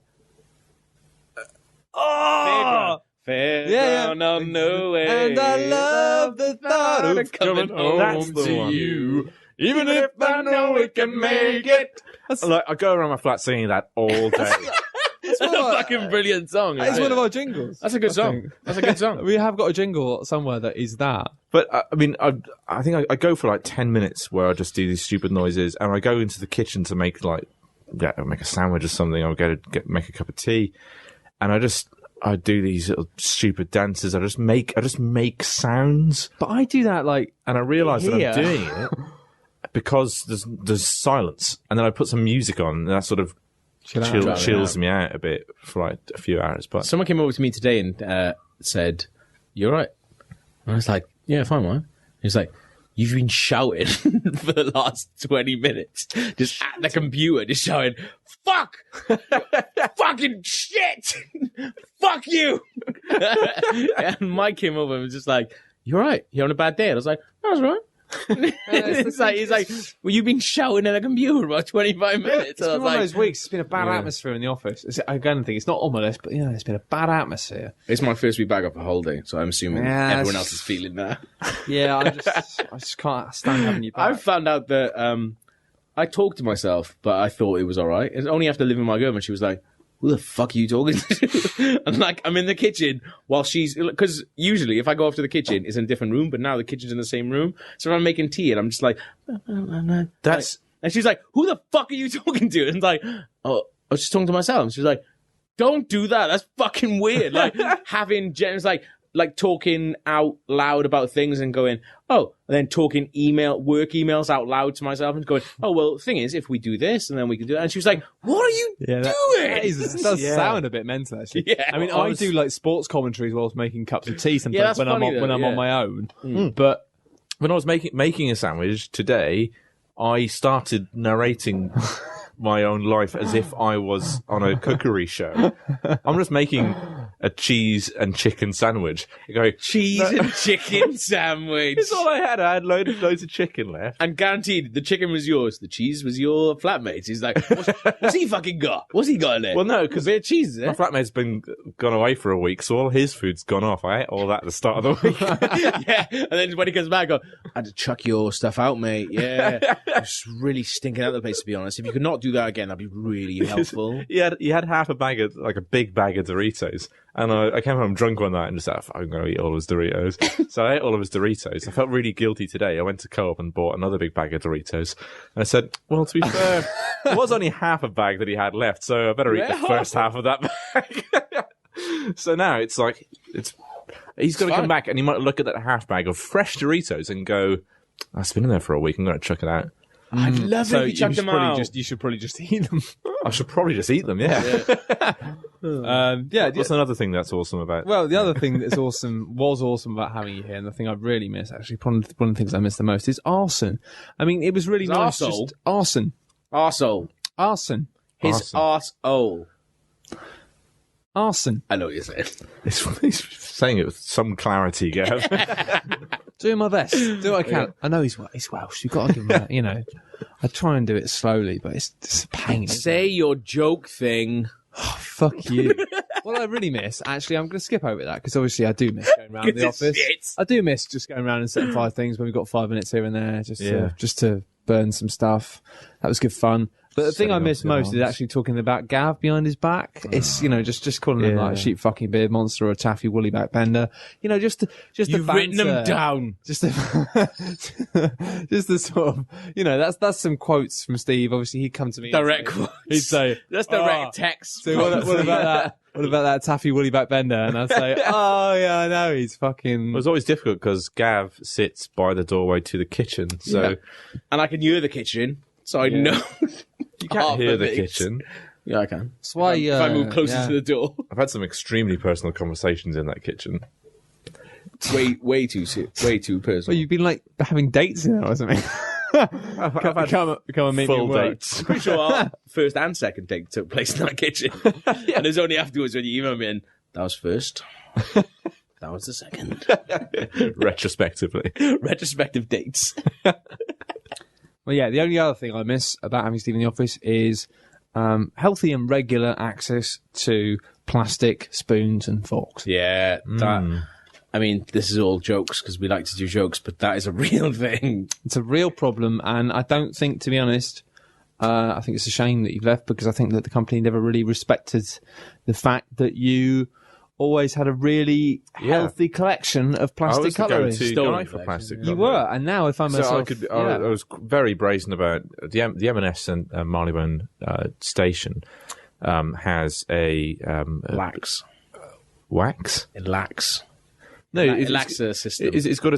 S2: Oh,
S1: Fairground on the way.
S2: and I love the thought of
S1: coming home
S4: That's the
S1: to
S4: one.
S1: you.
S4: Even if I know we can make it. Like, I go around my flat singing that all day.
S1: That's a fucking brilliant song.
S2: It's one of our jingles.
S1: That's a good song.
S2: think.
S1: That's a good song.
S2: We have got a jingle somewhere that is that.
S4: But I mean, I think I go for like 10 minutes where I just do these stupid noises, and I go into the kitchen to make make a sandwich or something. I'll make a cup of tea, and I do these little stupid dances. I just make sounds,
S2: But I do that like,
S4: and I realise that
S2: Here.
S4: I'm doing it because there's silence, and then I put some music on, and that sort of chills me out a bit for like a few hours. But
S1: Someone came over to me today and said, "You're right." And I was like, "Yeah, fine, man." He's like, "You've been shouting for the last 20 minutes, just at the computer, just shouting, fuck, fucking shit, fuck you." And Mike came over and was just like, "You're right. You're having a bad day." And I was like, "No, "That's right." He's like, "Well, you've been shouting at a computer for about 25 minutes."
S2: It's
S1: And I
S2: been
S1: was
S2: one of
S1: like,
S2: those weeks. It's been a bad atmosphere in the office. Again, I think it's not on my list, but it's been a bad atmosphere.
S1: "It's my first week back off a holiday, so I'm assuming
S2: Yeah,
S1: everyone
S2: it's-
S1: else is feeling that."
S2: Yeah, I just can't stand having you back.
S1: I've found out that I talked to myself, but I thought it was all right. It's only after living with my girlfriend, she was like, "Who the fuck are you talking to?" And like, I'm in the kitchen while she's, because usually if I go off to the kitchen, it's in a different room, but now the kitchen's in the same room. So if I'm making tea and I'm just like,
S4: that's
S1: and she's like, "Who the fuck are you talking to?" And it's like, "Oh, I was just talking to myself." And she's like, "Don't do that. That's fucking weird." Like having Jen's like talking out loud about things and going, "Oh," and then talking work emails out loud to myself and going, "Oh, well, the thing is, if we do this and then we can do that." And she was like, "What are you doing?"
S2: It does sound a bit mental, actually.
S1: Yeah,
S2: I mean, I do like sports commentaries whilst making cups of tea sometimes
S1: that's
S2: when I'm
S1: funny,
S2: on
S1: though,
S2: my own. But
S4: when I was making a sandwich today, I started narrating my own life as if I was on a cookery show. I'm just making a cheese and chicken sandwich. Going,
S1: cheese and chicken sandwich.
S4: it's all I had. I had loads of chicken left.
S1: And guaranteed, the chicken was yours. The cheese was your flatmate's. He's like, what's he fucking got? What's he got in there?
S4: Well, no,
S1: A
S4: because
S1: bit of cheese, is
S4: my
S1: it?
S4: flatmate's gone away for a week, so all his food's gone off. I ate all that at the start of the week.
S1: Yeah. And then when he comes back, I go, "I had to chuck your stuff out, mate. Yeah. It's really stinking out the place, to be honest. If you could not do that again, that'd be really helpful."
S4: He had half a bag of, like a big bag of Doritos. And I came home drunk one night and just thought, I'm going to eat all of his Doritos. So I ate all of his Doritos. I felt really guilty today. I went to Co-op and bought another big bag of Doritos. And I said, well, to be fair, there was only half a bag that he had left, so I better eat the first half of that bag. So now it's like, he's going to come back and he might look at that half bag of fresh Doritos and go, it's been in there for a week, I'm going to chuck it out.
S1: I'd love it if you chucked them out.
S2: You should probably just eat them.
S4: I should probably just eat them, yeah. What's another thing that's awesome about?
S2: Well, the other thing that's was awesome about having you here, and the thing I really miss, actually, one of the things I miss the most is arson. I mean, it was really nice.
S1: arsehole?
S2: Just arson.
S1: Arsehole.
S2: Arson.
S1: His arsehole.
S2: Arson.
S1: I know what you're saying.
S4: He's saying it with some clarity, Gav.
S2: Doing my best. Do what I can. I know he's Welsh. You've got to give him that, I try and do it slowly, but it's a pain. isn't it?
S1: Say your joke thing.
S2: Fuck you. What I really miss, actually, I'm going to skip over that because obviously I do miss going around the office.
S1: Shit.
S2: I do miss just going around and setting 5 things when we've got 5 minutes here and there, just to burned some stuff. That was good fun. But the thing I
S4: Setting
S2: miss
S4: off the
S2: most is
S4: alarms.
S2: actually talking about Gav behind his back. It's, just calling him like a sheep fucking beard monster or a taffy woolly back bender. Just the
S1: You've written them
S2: banter.
S1: down.
S2: Just the sort of, that's some quotes from Steve. Obviously, he'd come to me.
S1: Direct
S2: and say-
S1: quotes.
S2: He'd say,
S1: That's direct text.
S2: So what about that? What about that taffy woolly back bender? And I'd say, oh yeah, I know. He's fucking.
S4: It was always difficult because Gav sits by the doorway to the kitchen, so
S1: Yeah. And I can hear the kitchen, so I know.
S4: you can't hear the kitchen.
S1: Yeah, I can.
S2: That's why.
S1: If I move closer to the door.
S4: I've had some extremely personal conversations in that kitchen.
S1: Way too personal.
S2: Well, you've been like having dates in there or something.
S4: I've had
S2: Come and meet me
S4: full
S2: at work.
S4: dates.
S1: Pretty sure our first and second date took place in that kitchen. And it's only afterwards when you email me and that was first. That was the second.
S4: Retrospectively.
S1: Retrospective dates.
S2: Well, yeah. The only other thing I miss about having Steve in the office is healthy and regular access to plastic spoons and forks.
S1: Yeah, that. I mean, this is all jokes because we like to do jokes, but that is a real thing.
S2: It's a real problem, and I don't think, to be honest, I think it's a shame that you've left because I think that the company never really respected the fact that you always had a really healthy collection of
S4: I
S2: plastic
S4: was the
S2: cutlery.
S4: go-to
S1: Stolen
S4: guy for
S1: collection,
S4: plastic.
S2: You
S4: cutlery.
S2: were, and now if I'm myself,
S4: I was very brazen about the M&S and Marylebone station has a
S1: Lax.
S4: wax.
S1: It lacks.
S4: No,
S1: It lacks a system.
S4: It's got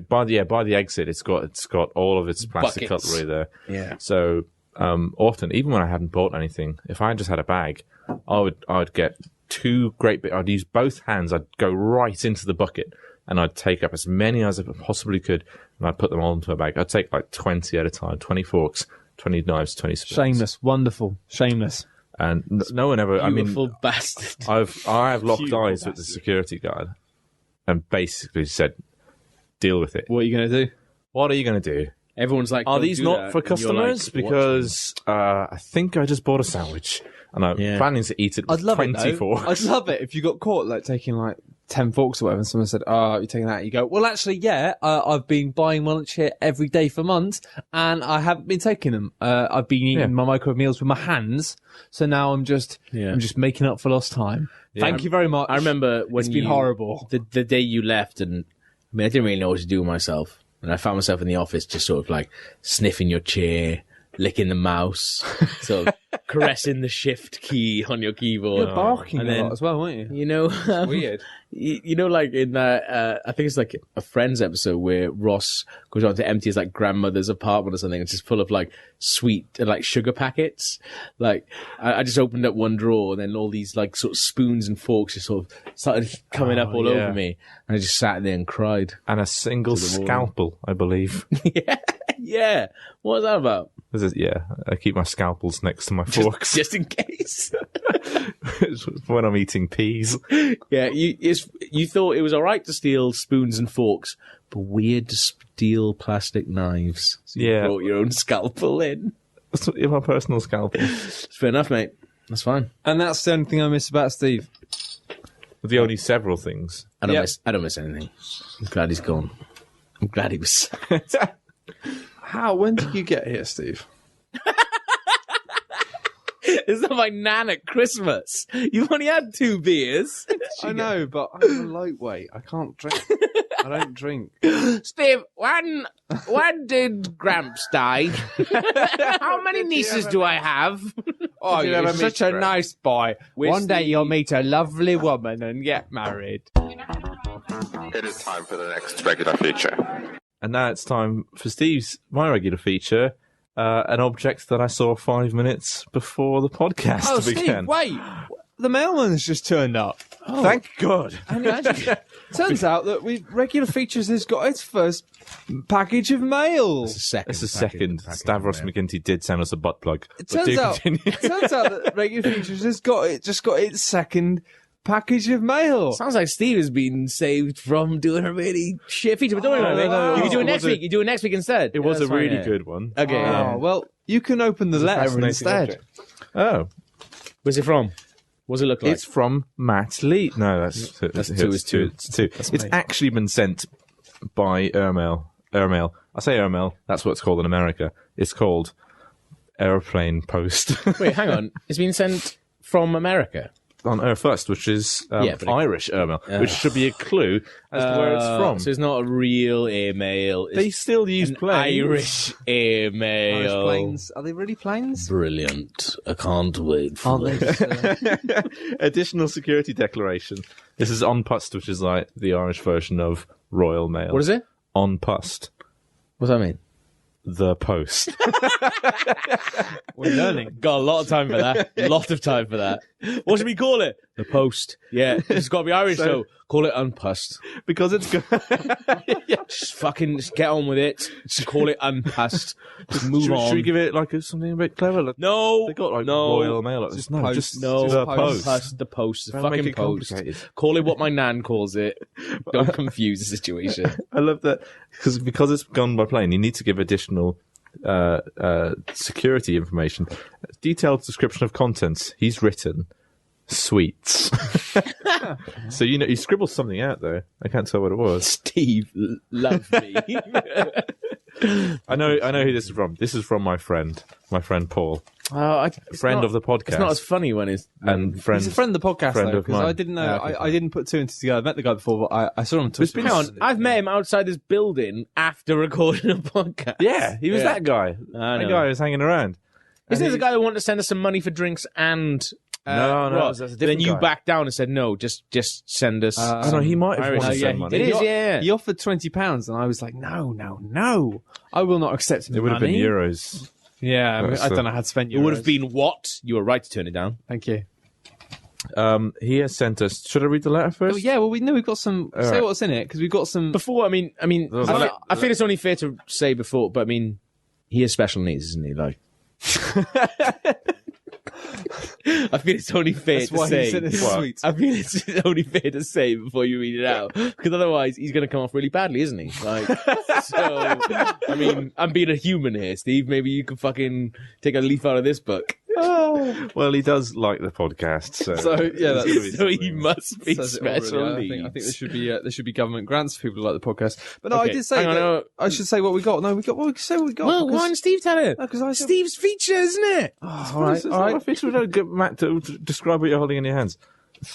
S4: by the exit it's got all of its plastic
S1: Buckets.
S4: cutlery there.
S1: Yeah.
S4: So often, even when I hadn't bought anything, if I just had a bag, I would get two great big. I'd use both hands. I'd go right into the bucket and I'd take up as many as I possibly could, and I'd put them all into a bag. I'd take like 20 at a time, 20 forks, 20 knives, 20 spoons.
S2: shameless, wonderful, shameless.
S4: And no one ever.
S1: Beautiful bastard.
S4: I have locked eyes with the security guard and basically said, "Deal with it.
S2: What are you going to do?
S4: What are you going to do?
S1: Everyone's like,
S4: Are
S1: "Don't
S4: these
S1: do
S4: not
S1: that,"
S4: for
S1: and you're
S4: customers?
S1: like,
S4: Because I think I just bought a sandwich and I'm
S1: Yeah.
S4: planning to eat it with
S2: I'd love
S4: 20
S2: it, though.
S4: forks."
S2: I'd love it if you got caught like taking like 10 forks or whatever, and someone said, "Oh, you're taking that." You go, "Well, actually, yeah, I've been buying lunch here every day for months, and I haven't been taking them. I've been eating my microwave meals with my hands, so now I'm just making up for lost time." Thank you very much.
S1: I remember when
S2: It's been horrible.
S1: The day you left, and I mean, I didn't really know what to do with myself, and I found myself in the office just sort of like sniffing your chair, licking the mouse, sort of caressing the shift key on your keyboard.
S2: You're barking
S1: and
S2: a
S1: then,
S2: lot as well, weren't you?
S1: You know,
S2: Weird.
S1: You know, like in that, I think it's like a Friends episode where Ross goes on to empty his like grandmother's apartment or something. It's just full of like sweet and like sugar packets. Like I just opened up one drawer and then all these like sort of spoons and forks just sort of started coming up all over me, and I just sat there and cried.
S4: And a single scalpel, I belive.
S1: Yeah, what was that about?
S4: I keep my scalpels next to my forks
S1: Just in case.
S4: when I'm eating peas.
S1: Yeah, you thought it was all right to steal spoons and forks, but weird to steal plastic knives. So you brought your own scalpel in.
S4: That's my personal scalpel.
S1: It's fair enough, mate. That's fine.
S2: And that's the only thing I miss about Steve.
S4: The only several things.
S1: I don't miss anything. I'm glad he's gone. I'm glad he was.
S2: When did you get here, Steve?
S1: It's not my nan at Christmas. You've only had 2 beers.
S2: I know, but I'm a lightweight. I can't drink. I don't drink.
S1: Steve, when did Gramps die? How many nieces do I have?
S2: Oh,
S4: you ever
S2: you're
S4: meet
S2: such a
S4: Brett?
S2: nice boy. One day
S1: the-
S2: you'll meet a lovely woman and get married.
S5: It is time for the next regular feature.
S4: And now it's time for my regular feature, an object that I saw 5 minutes before the podcast began.
S2: wait. The mailman's just turned up.
S4: Thank God.
S2: And turns out that regular features has got its first package of mail.
S4: It's a second. Stavros McGinty did send us a butt plug.
S2: It
S4: But do
S2: turns
S4: continue.
S2: out that regular features has got its second package of mail.
S1: Sounds like Steve has been saved from doing a really shit feature. But don't worry about it.
S4: no,
S1: You can do it
S4: it
S1: next
S4: was a-
S1: week. You do it next week instead.
S4: It was a
S1: That's fine,
S4: really
S1: yeah.
S4: good one.
S1: Okay.
S2: Oh, well, you can open the letter
S4: fascinating
S2: instead.
S4: object. Oh,
S1: Where's it from? What does it look like?
S4: it's from Matt Lee. No, that's two.
S1: two.
S4: It's two. It's actually been sent by Airmail airmail. I say airmail. That's what it's called in America. It's called airplane post
S1: Wait, hang on. It's been sent from America.
S4: on Air First, which is
S1: but
S4: Irish airmail, which should be a clue as to where it's from.
S1: So it's not a real airmail. It's
S4: They still use
S1: an
S4: planes.
S1: Irish airmail.
S2: Irish planes. Are they really planes?
S1: Brilliant. I can't wait for
S2: Aren't
S1: this.
S2: they?
S4: Additional security declaration. This is On Pust, which is like the Irish version of Royal Mail.
S1: What is it?
S4: On Pust.
S1: What's that mean?
S4: The Post.
S2: We're learning.
S1: Got a lot of time for that. A lot of time for that. What should we call it? The Post. Yeah, it's got to be Irish, though. Call it Unpust.
S4: Because it's good.
S1: Just fucking just get on with it. Just call it Unpust. Just move on.
S4: Should we give it like something a bit clever? Like,
S1: No.
S4: they got like
S1: no.
S4: Royal Mail. Like this. No,
S2: Post.
S4: just
S1: No,
S4: the
S2: Post.
S4: Post.
S1: The Post. The
S4: Don't make
S1: fucking
S4: it
S1: Post.
S4: complicated.
S1: Call it what my nan calls it. Don't confuse the situation.
S4: I love that because it's gone by plane. You need to give additional security information. Detailed description of contents. He's written sweets. So he scribbled something out there. I can't tell what it was.
S1: Steve, love me.
S4: I know who this is from. This is from my friend Paul, friend of the podcast,
S1: It's not as funny when it's...
S4: and friend.
S2: He's a friend of the podcast,
S4: friend
S2: though,
S4: of
S2: because
S4: mine.
S2: I didn't know.
S1: Yeah, okay,
S2: I didn't put two and two together. I met the guy before, but I saw him on Twitter.
S1: Hang on, I've met him outside this building after recording a podcast.
S4: Yeah, he was
S1: Yeah.
S4: that guy.
S1: I
S4: That
S1: know.
S4: guy was hanging around.
S1: Isn't this the guy who wanted to send us some money for drinks and...
S4: No,
S1: Ross?
S4: that's a
S1: Then
S4: different
S1: you
S4: guy.
S1: backed down and said, no, just send us...
S4: Oh, no, he might have
S1: Irish-
S4: wanted to
S2: yeah,
S4: send
S2: he
S4: money.
S1: It
S2: did.
S1: is, yeah.
S2: He offered £20, and I was like, no, I will not accept
S4: It would have been
S2: money.
S4: euros.
S2: Yeah, I
S4: That's
S2: don't know how to spend euros.
S1: It would have been what? You were right to turn it down.
S2: Thank you.
S4: He has sent us. Should I read the letter first?
S2: Oh, yeah, well, we know we've got some. Say
S4: right.
S2: what's in it, because we've got some.
S1: Before, I mean,
S4: Well,
S1: I feel it's only fair to say before, but I mean, he has special needs, isn't he? Like, I feel it's only fair
S2: That's
S1: to
S2: why
S1: say.
S2: he sent us
S4: What?
S2: sweets.
S1: I feel it's only fair to say before you read it out, because otherwise he's going to come off really badly, isn't he? Like, so I mean, I'm being a human here, Steve. Maybe you can fucking take a leaf out of this book.
S4: Well, he does like the podcast, so
S2: So yeah, that's
S1: So he must be
S2: says it all,
S1: special
S2: really.
S1: needs.
S2: I think there should be government grants for people who like the podcast. But no,
S1: Okay,
S2: I did say
S1: hang on,
S2: that-
S1: no.
S2: I should say what we got. No, we got. Well, we can say what we got.
S1: Well,
S2: because-
S1: why didn't Steve tell it?
S2: No, 'cause I said-
S1: Steve's feature, isn't it?
S2: Oh, all right,
S4: It's
S2: all
S4: not
S2: right.
S4: a feature. We don't get Matt to describe what you're holding in your hands.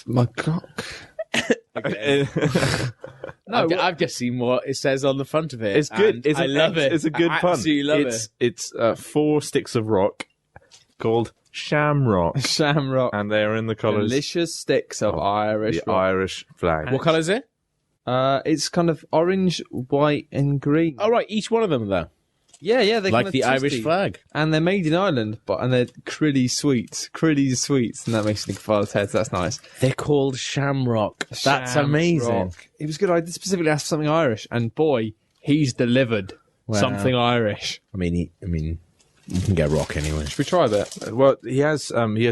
S2: My cock.
S1: No, I've just seen what it says on the front of it.
S4: It's good.
S1: and I love it.
S4: It's a good
S1: I
S4: pun.
S1: absolutely love it.
S4: It's 4 sticks of rock called Shamrock,
S2: Shamrock.
S4: and they are in the colours
S2: Delicious sticks of Irish.
S4: the
S2: rock.
S4: Irish flag.
S1: What colour is it?
S2: It's kind of orange, white, and green.
S1: Oh, right, each one of them, though.
S2: Yeah, they're
S1: Like
S2: kind of
S1: the Irish
S2: twisty.
S1: flag.
S2: And they're made in Ireland, and they're crilly sweets, and that makes you think of Father's Heads. That's nice.
S1: They're called Shamrock. That's
S2: Shamrock.
S1: amazing.
S2: It was good. I did specifically ask for something Irish, and boy, he's delivered
S1: Wow.
S2: something Irish.
S1: I mean, you can get rock anyway.
S2: Should we try a bit?
S4: Well, he has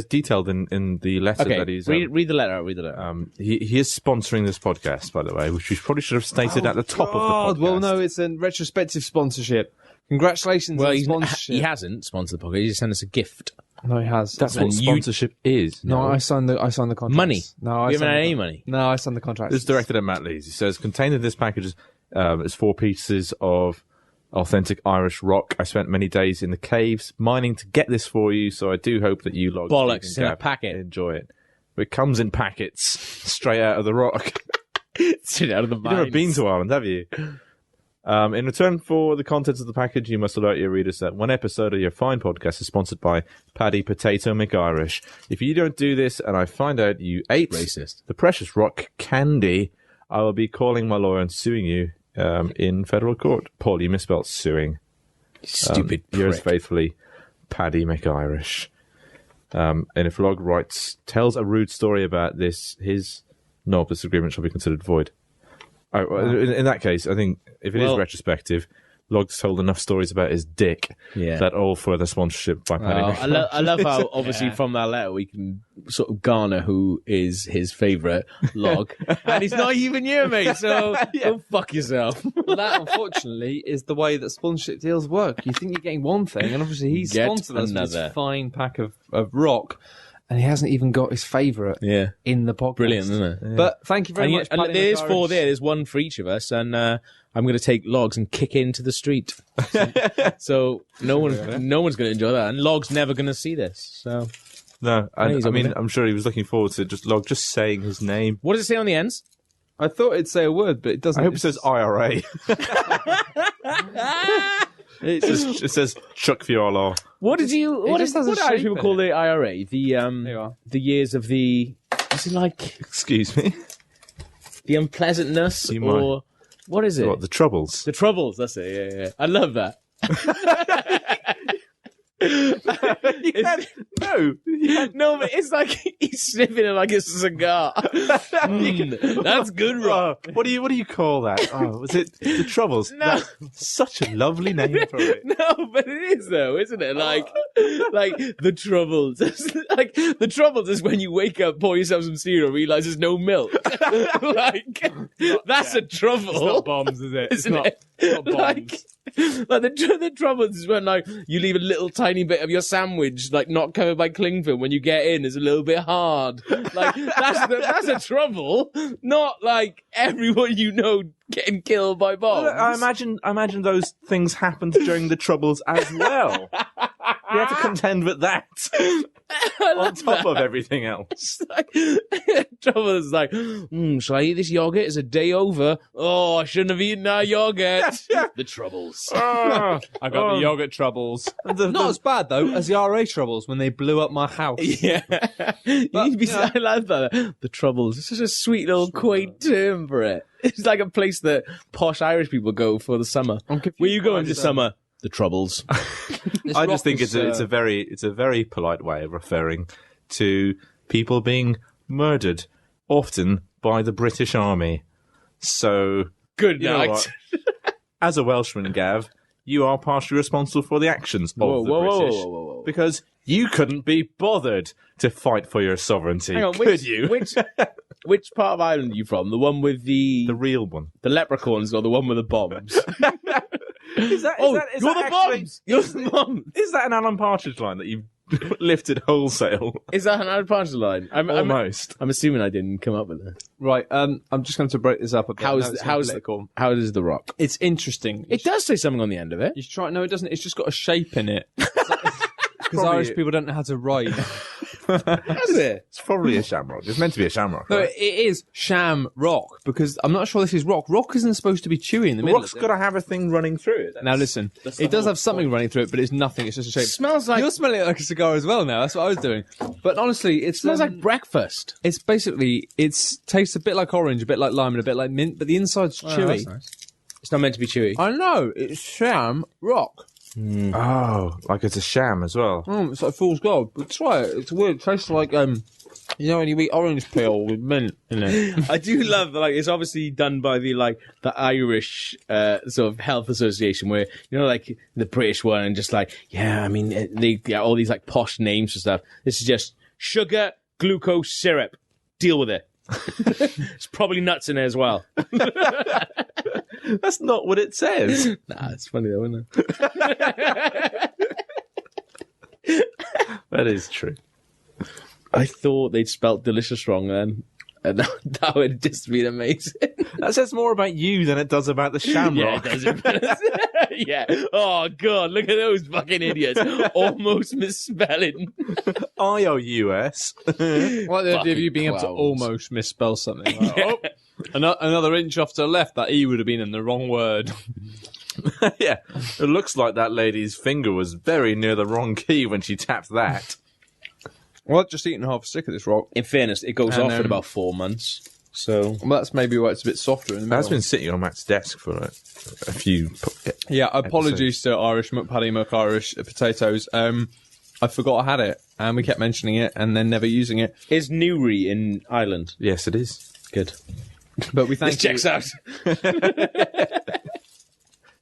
S4: detailed in the letter
S1: Okay,
S4: that he's.
S1: read the letter out. Read the letter.
S4: He is sponsoring this podcast, by the way, which we probably should have stated at the top of
S2: God,
S4: the podcast.
S2: well, no, it's a retrospective sponsorship. Congratulations
S1: Well,
S2: on
S1: he
S2: sponsorship.
S1: hasn't sponsored the podcast. He just sent us a gift.
S2: No, he has.
S4: That's
S1: And
S4: what
S1: you-
S4: sponsorship is.
S2: No, I signed the contract.
S1: Money.
S2: No, I
S1: You haven't
S2: signed
S1: had
S2: the
S1: any
S2: con-
S1: money.
S2: No, I signed the contract.
S4: This is directed at Matt Lees. He says, contained in this package is 4 pieces of authentic Irish rock. I spent many days in the caves mining to get this for you, so I do hope that you lot
S1: Bollocks,
S4: Steve
S1: it's in a
S4: and Gab,
S1: packet.
S4: enjoy it. But it comes in packets straight out of the rock.
S1: Straight out of the
S4: You've never been to Ireland, have you? In return for the contents of the package, you must alert your readers that one episode of your fine podcast is sponsored by Paddy Potato McIrish. If you don't do this and I find out you ate
S1: Racist.
S4: the precious rock candy, I will be calling my lawyer and suing you in federal court. Paul, you misspelled suing.
S1: Stupid
S4: Yours
S1: prick.
S4: faithfully, Paddy McIrish. And if Log tells a rude story about this agreement shall be considered void. Oh, well, in that case, I think if it is
S1: Well-
S4: retrospective, Log's told enough stories about his dick
S1: Yeah.
S4: that all further sponsorship by Paddy
S1: Well,
S4: McIrish.
S1: I love how, obviously, from that letter, we can sort of garner who is his favourite log. And he's not even you, mate, so go fuck yourself.
S2: Well, that, unfortunately, is the way that sponsorship deals work. You think you're getting one thing, and obviously he's
S1: Get
S2: sponsored us with
S1: another.
S2: this fine pack of rock. and he hasn't even got his favourite in the podcast.
S1: Brilliant, isn't it?
S2: Yeah. But thank you very much.
S1: And
S2: Paddy
S1: there's
S2: McIrish.
S1: 4 there. There's 1 for each of us, and I'm going to take Logs and kick into the street. So no one's going to enjoy that, and Logs never going to see this. So
S4: No,
S1: he's
S4: I
S1: over
S4: mean,
S1: there.
S4: I'm sure he was looking forward to just saying his name.
S1: what does it say on the ends?
S2: I thought it'd say a word, but it doesn't.
S4: I hope it says IRA. It says Chuck Fiala.
S1: What did you? What
S2: just has a
S1: what do Irish
S2: shape
S1: people
S2: in
S1: call
S2: it.
S1: the IRA?
S2: you are.
S1: The years of the. Is it like
S4: Excuse me.
S1: the unpleasantness
S4: You
S1: or what is it?
S4: What, the Troubles?
S1: The troubles. That's it. Yeah. I love that. No, but it's like he's sniffing it like a cigar. That's good, Rob.
S4: What do you call that? Oh, was it the Troubles?
S1: No.
S4: That's such a lovely name for it.
S1: No, but it is though, isn't it? Like the troubles. Like the troubles is when you wake up, pour yourself some cereal, realize there's no milk. Like that's a trouble.
S2: It's not bombs, is it?
S1: Isn't it? Like the troubles is when like you leave a little tiny bit of your sandwich like not covered by cling film when you get in is a little bit hard. Like that's a trouble, not like everyone you know getting killed by bombs.
S4: I imagine those things happened during the Troubles as well. You have to contend with that on top of everything else.
S1: Like, trouble is like, shall I eat this yogurt? It's a day over. Oh, I shouldn't have eaten that yogurt. The troubles.
S2: I got the yogurt troubles. Not as bad though as the RA troubles when they blew up my house.
S1: Yeah. You need to be, I love that. The troubles. It's such a sweet little quaint term for it. It's like a place that posh Irish people go for the summer. Where you going this summer? The troubles.
S4: I just think it's a very polite way of referring to people being murdered, often by the British Army. So
S1: Good
S4: you know
S1: night.
S4: what? As a Welshman, Gav, you are partially responsible for the actions of
S1: Whoa,
S4: the
S1: whoa, whoa,
S4: British
S1: whoa, whoa, whoa.
S4: because you couldn't be bothered to fight for your sovereignty,
S1: Hang on,
S4: could you?
S1: which part of Ireland are you from? The one with the
S4: real one.
S1: leprechauns or the one with the bombs?
S4: Is that
S1: You're the bombs! You're the bombs!
S4: Is that an Alan Partridge line that you've lifted wholesale?
S1: Is that an Alan Partridge line?
S4: Almost.
S1: I'm assuming I didn't come up with it.
S2: Right, I'm just going to break this up a bit.
S1: How's
S2: political?
S1: how is The Rock?
S2: It's interesting.
S1: It does say something on the end of it.
S2: You should try. No, it doesn't. It's just got a shape in it. Because
S4: Probably-
S2: Irish people don't know how to write.
S1: Has it?
S4: It's probably a shamrock. It's meant to be a shamrock.
S2: No,
S4: Right?
S2: it is sham rock because I'm not sure this is rock. Rock isn't supposed to be chewy in the middle.
S4: Rock's got to have a thing running through it.
S2: Now listen, it does have something running through it, but it's nothing. It's just a shape.
S1: Smells like
S2: You're smelling it like a cigar as well now. That's what I was doing. But honestly, it
S1: smells like breakfast.
S2: it's basically tastes a bit like orange, a bit like lime, and a bit like mint, but the inside's chewy.
S1: It's not meant to be chewy.
S2: I know it's sham rock.
S4: Oh, like it's a sham as well.
S2: It's like fool's gold. But try it. It's weird. It tastes like you know when you eat orange peel with mint in it.
S1: I do love that, like, it's obviously done by the Irish sort of health association where, you know, like the British one and just like, yeah, I mean, they got all these like posh names for stuff. This is just sugar, glucose, syrup. Deal with it. It's probably nuts in there as well.
S4: That's not what it says.
S1: Nah, it's funny though, isn't it?
S4: That is true.
S1: I thought they'd spelt delicious wrong then. And that would just been amazing.
S4: That says more about you than it does about the shamrock.
S1: Yeah, it does. Yeah. Oh, God, look at those fucking idiots. Almost misspelling.
S4: IOUS.
S2: What the idea of you being able to
S1: clowns.
S2: almost misspell something? Like, oh, another inch off to the left, that E would have been in the wrong word.
S4: Yeah, it looks like that lady's finger was very near the wrong key when she tapped that.
S2: Well, I've just eaten half a stick of this rock.
S1: In fairness, it goes
S2: And,
S1: off in about 4 months. So,
S2: Well, that's maybe why it's a bit softer in the middle.
S4: That's been sitting on Matt's desk for a few.
S2: Yeah, apologies to Irish McPaddy McIrish potatoes. I forgot I had it, and we kept mentioning it and then never using it.
S1: is Newry in Ireland?
S4: Yes, it is.
S1: Good.
S2: But we thank
S1: This checks out.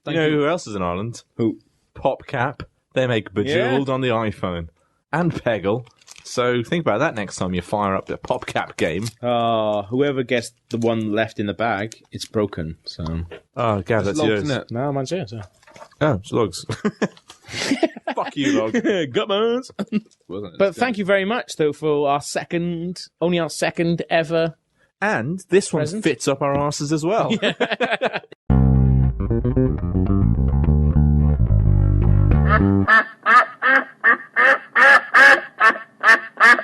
S4: You know who else is in Ireland?
S1: Who?
S4: PopCap. They make Bejeweled on the iPhone. And Peggle. So think about that next time you fire up the PopCap game.
S1: Whoever gets the one left in the bag, it's broken. So,
S4: Oh, Gav, that's
S2: locked,
S4: yours.
S2: isn't it?
S1: no, man's yours. Yeah.
S4: Oh, it's Logs. Fuck you, Log.
S1: Gummers.
S2: Wasn't it?
S1: But thank you very much, though, for our second ever.
S4: And this one
S1: Present?
S4: fits up our asses as well.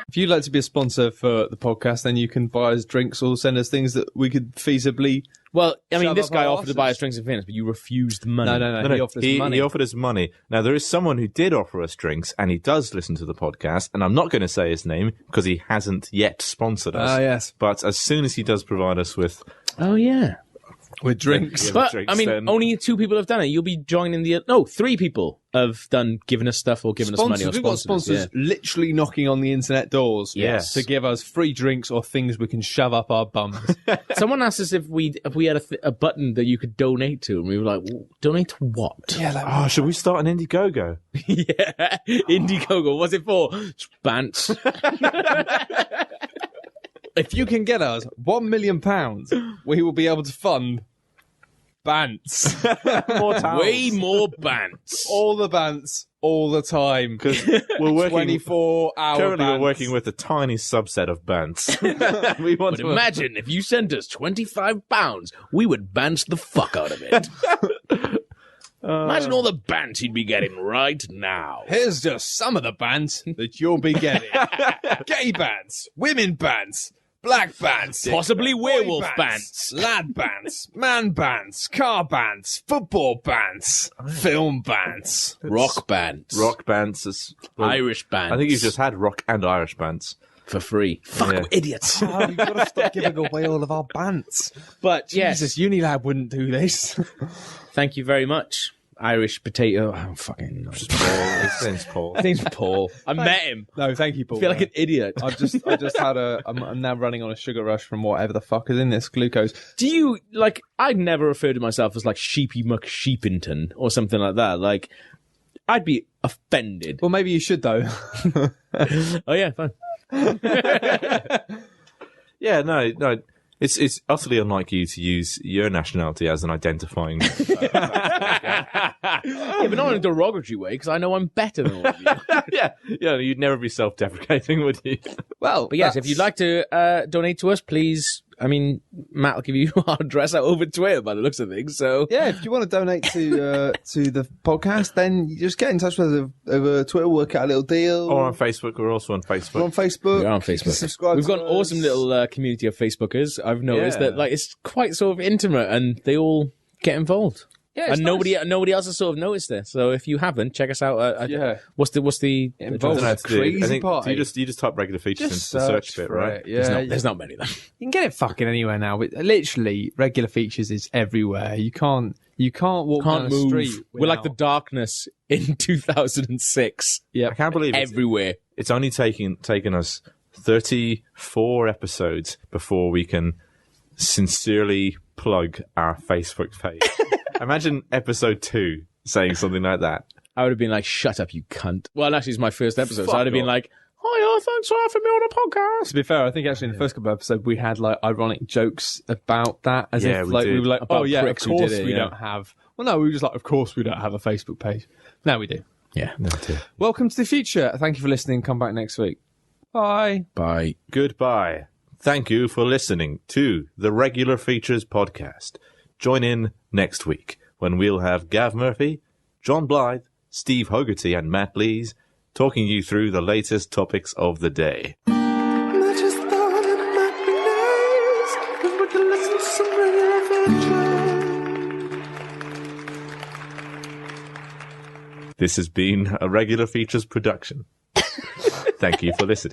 S2: If you'd like to be a sponsor for the podcast, then you can buy us drinks or send us things that we could feasibly.
S1: Well, I mean,
S2: Shove
S1: this
S2: up
S1: guy
S2: our
S1: offered to buy
S2: asses.
S1: us drinks and fitness, but you refused the money.
S2: No.
S4: No,
S2: He offered us money.
S4: He offered us money. Now, there is someone who did offer us drinks, and he does listen to the podcast, and I'm not going to say his name because he hasn't yet sponsored us.
S2: Ah, yes.
S4: But as soon as he does provide us with
S1: Oh, yeah.
S2: With drinks.
S4: Yeah.
S1: But,
S4: drinks,
S1: I mean,
S4: then.
S1: only 2 people have done it. You'll be joining the... No, 3 people have given us stuff or given us money or
S2: We've got
S1: sponsored us,
S2: sponsors literally knocking on the internet doors
S1: Yes.
S2: to give us free drinks or things we can shove up our bums.
S1: yeah. Someone asked us if we had a button that you could donate to, and we were like, well, donate to what?
S4: oh, should we start an Indiegogo?
S1: Yeah. Indiegogo. What's it for? Bants.
S2: If you can get us £1 million, we will be able to fund Bants.
S4: More towels.
S1: Way more bants.
S2: All the Bants, all the time.
S4: Because we're working
S2: 24-hour
S4: currently
S2: Bants.
S4: we're working with a tiny subset of bands. We want
S1: But
S4: to
S1: imagine if you sent us £25, we would bant the fuck out of it. Imagine all the bants you'd be getting right now.
S2: Here's just some of the bands that you'll be getting. Gay bands, women bands, black bands,
S1: Possibly
S2: boy
S1: werewolf bants.
S2: lad bands, man bands, car bands, football bands, film bands.
S1: Rock bands.
S4: rock bands.
S1: Irish bands.
S4: I think you've just had rock and Irish bands.
S1: for free. Fuck
S4: Yeah.
S1: idiots.
S2: Oh, we've got to stop giving away all of our bands.
S1: But yes,
S2: Jesus, Unilab wouldn't do this.
S1: thank you very much. Irish potato. I don't fucking know.
S4: His name's Paul.
S1: His name's Paul. I met him.
S2: No, thank you, Paul.
S1: I feel like an idiot.
S2: I just had I'm now running on a sugar rush from whatever the fuck is in this glucose.
S1: Do you, like, I'd never referred to myself as, like, Sheepy McSheepington or something like that. Like, I'd be offended.
S2: Well, maybe you should though.
S1: Oh, yeah, fine.
S4: Yeah, no. It's utterly unlike you to use your nationality as an identifying.
S1: Yeah, but not in a derogatory way, because I know I'm better than all of you.
S4: yeah, you'd never be self-deprecating, would you?
S2: Well,
S1: But yes, if you'd like to donate to us, please. I mean, Matt will give you our address over Twitter by the looks of things. So
S2: yeah, if you want to donate to the podcast, then you just get in touch with us over Twitter, work out a little deal.
S4: Or on Facebook. We're also on Facebook.
S2: We're on Facebook.
S1: we're on
S2: You can
S1: Facebook.
S2: subscribe
S1: We've
S2: to
S1: got an
S2: us.
S1: awesome little community of Facebookers. I've noticed
S2: Yeah.
S1: that, like, it's quite sort of intimate, and they all get involved.
S2: Yeah, it's
S1: And nobody else has sort of noticed this. So if you haven't, check us out.
S2: Yeah.
S1: What's the
S2: Involved.
S4: I don't know how to do it.
S2: Crazy
S4: I think
S2: party.
S4: you just type regular features
S2: Just
S4: into the search
S2: search
S4: bit,
S2: for
S4: right?
S2: it. Yeah,
S1: there's not many of them.
S2: you can get it fucking anywhere now. But literally, regular features is everywhere. You can't walk down
S1: Can't
S2: the
S1: move.
S2: street.
S1: We're like the
S2: without-
S1: darkness in 2006.
S2: Yeah.
S4: I can't believe
S1: Everywhere.
S4: it's only taken us 34 episodes before we can sincerely plug our Facebook page. Imagine episode 2 saying something like that.
S1: I would have been like, "Shut up, you cunt." Well, actually, it's my first episode, so
S4: Fuck
S1: I'd have been
S4: off.
S1: like, "Hiya, thanks for having me on a podcast."
S2: To be fair, I think actually in the first couple of episodes we had like ironic jokes about that, as
S4: Yeah,
S2: if
S4: we
S2: like
S4: did.
S2: we were like,
S1: About
S2: "Oh yeah, of
S1: pricks who
S2: course
S1: did it,
S2: we
S1: yeah.
S2: don't have." Well, no, we were just like, "Of course we don't have a Facebook page." Now we do.
S1: Yeah.
S2: Welcome to the future. Thank you for listening. Come back next week. Bye.
S1: Bye.
S4: Goodbye. Thank you for listening to the Regular Features podcast. Join in next week when we'll have Gav Murphy, John Blythe, Steve Hogarty, and Matt Lees talking you through the latest topics of the day. This has been a Regular Features production. Thank you for listening.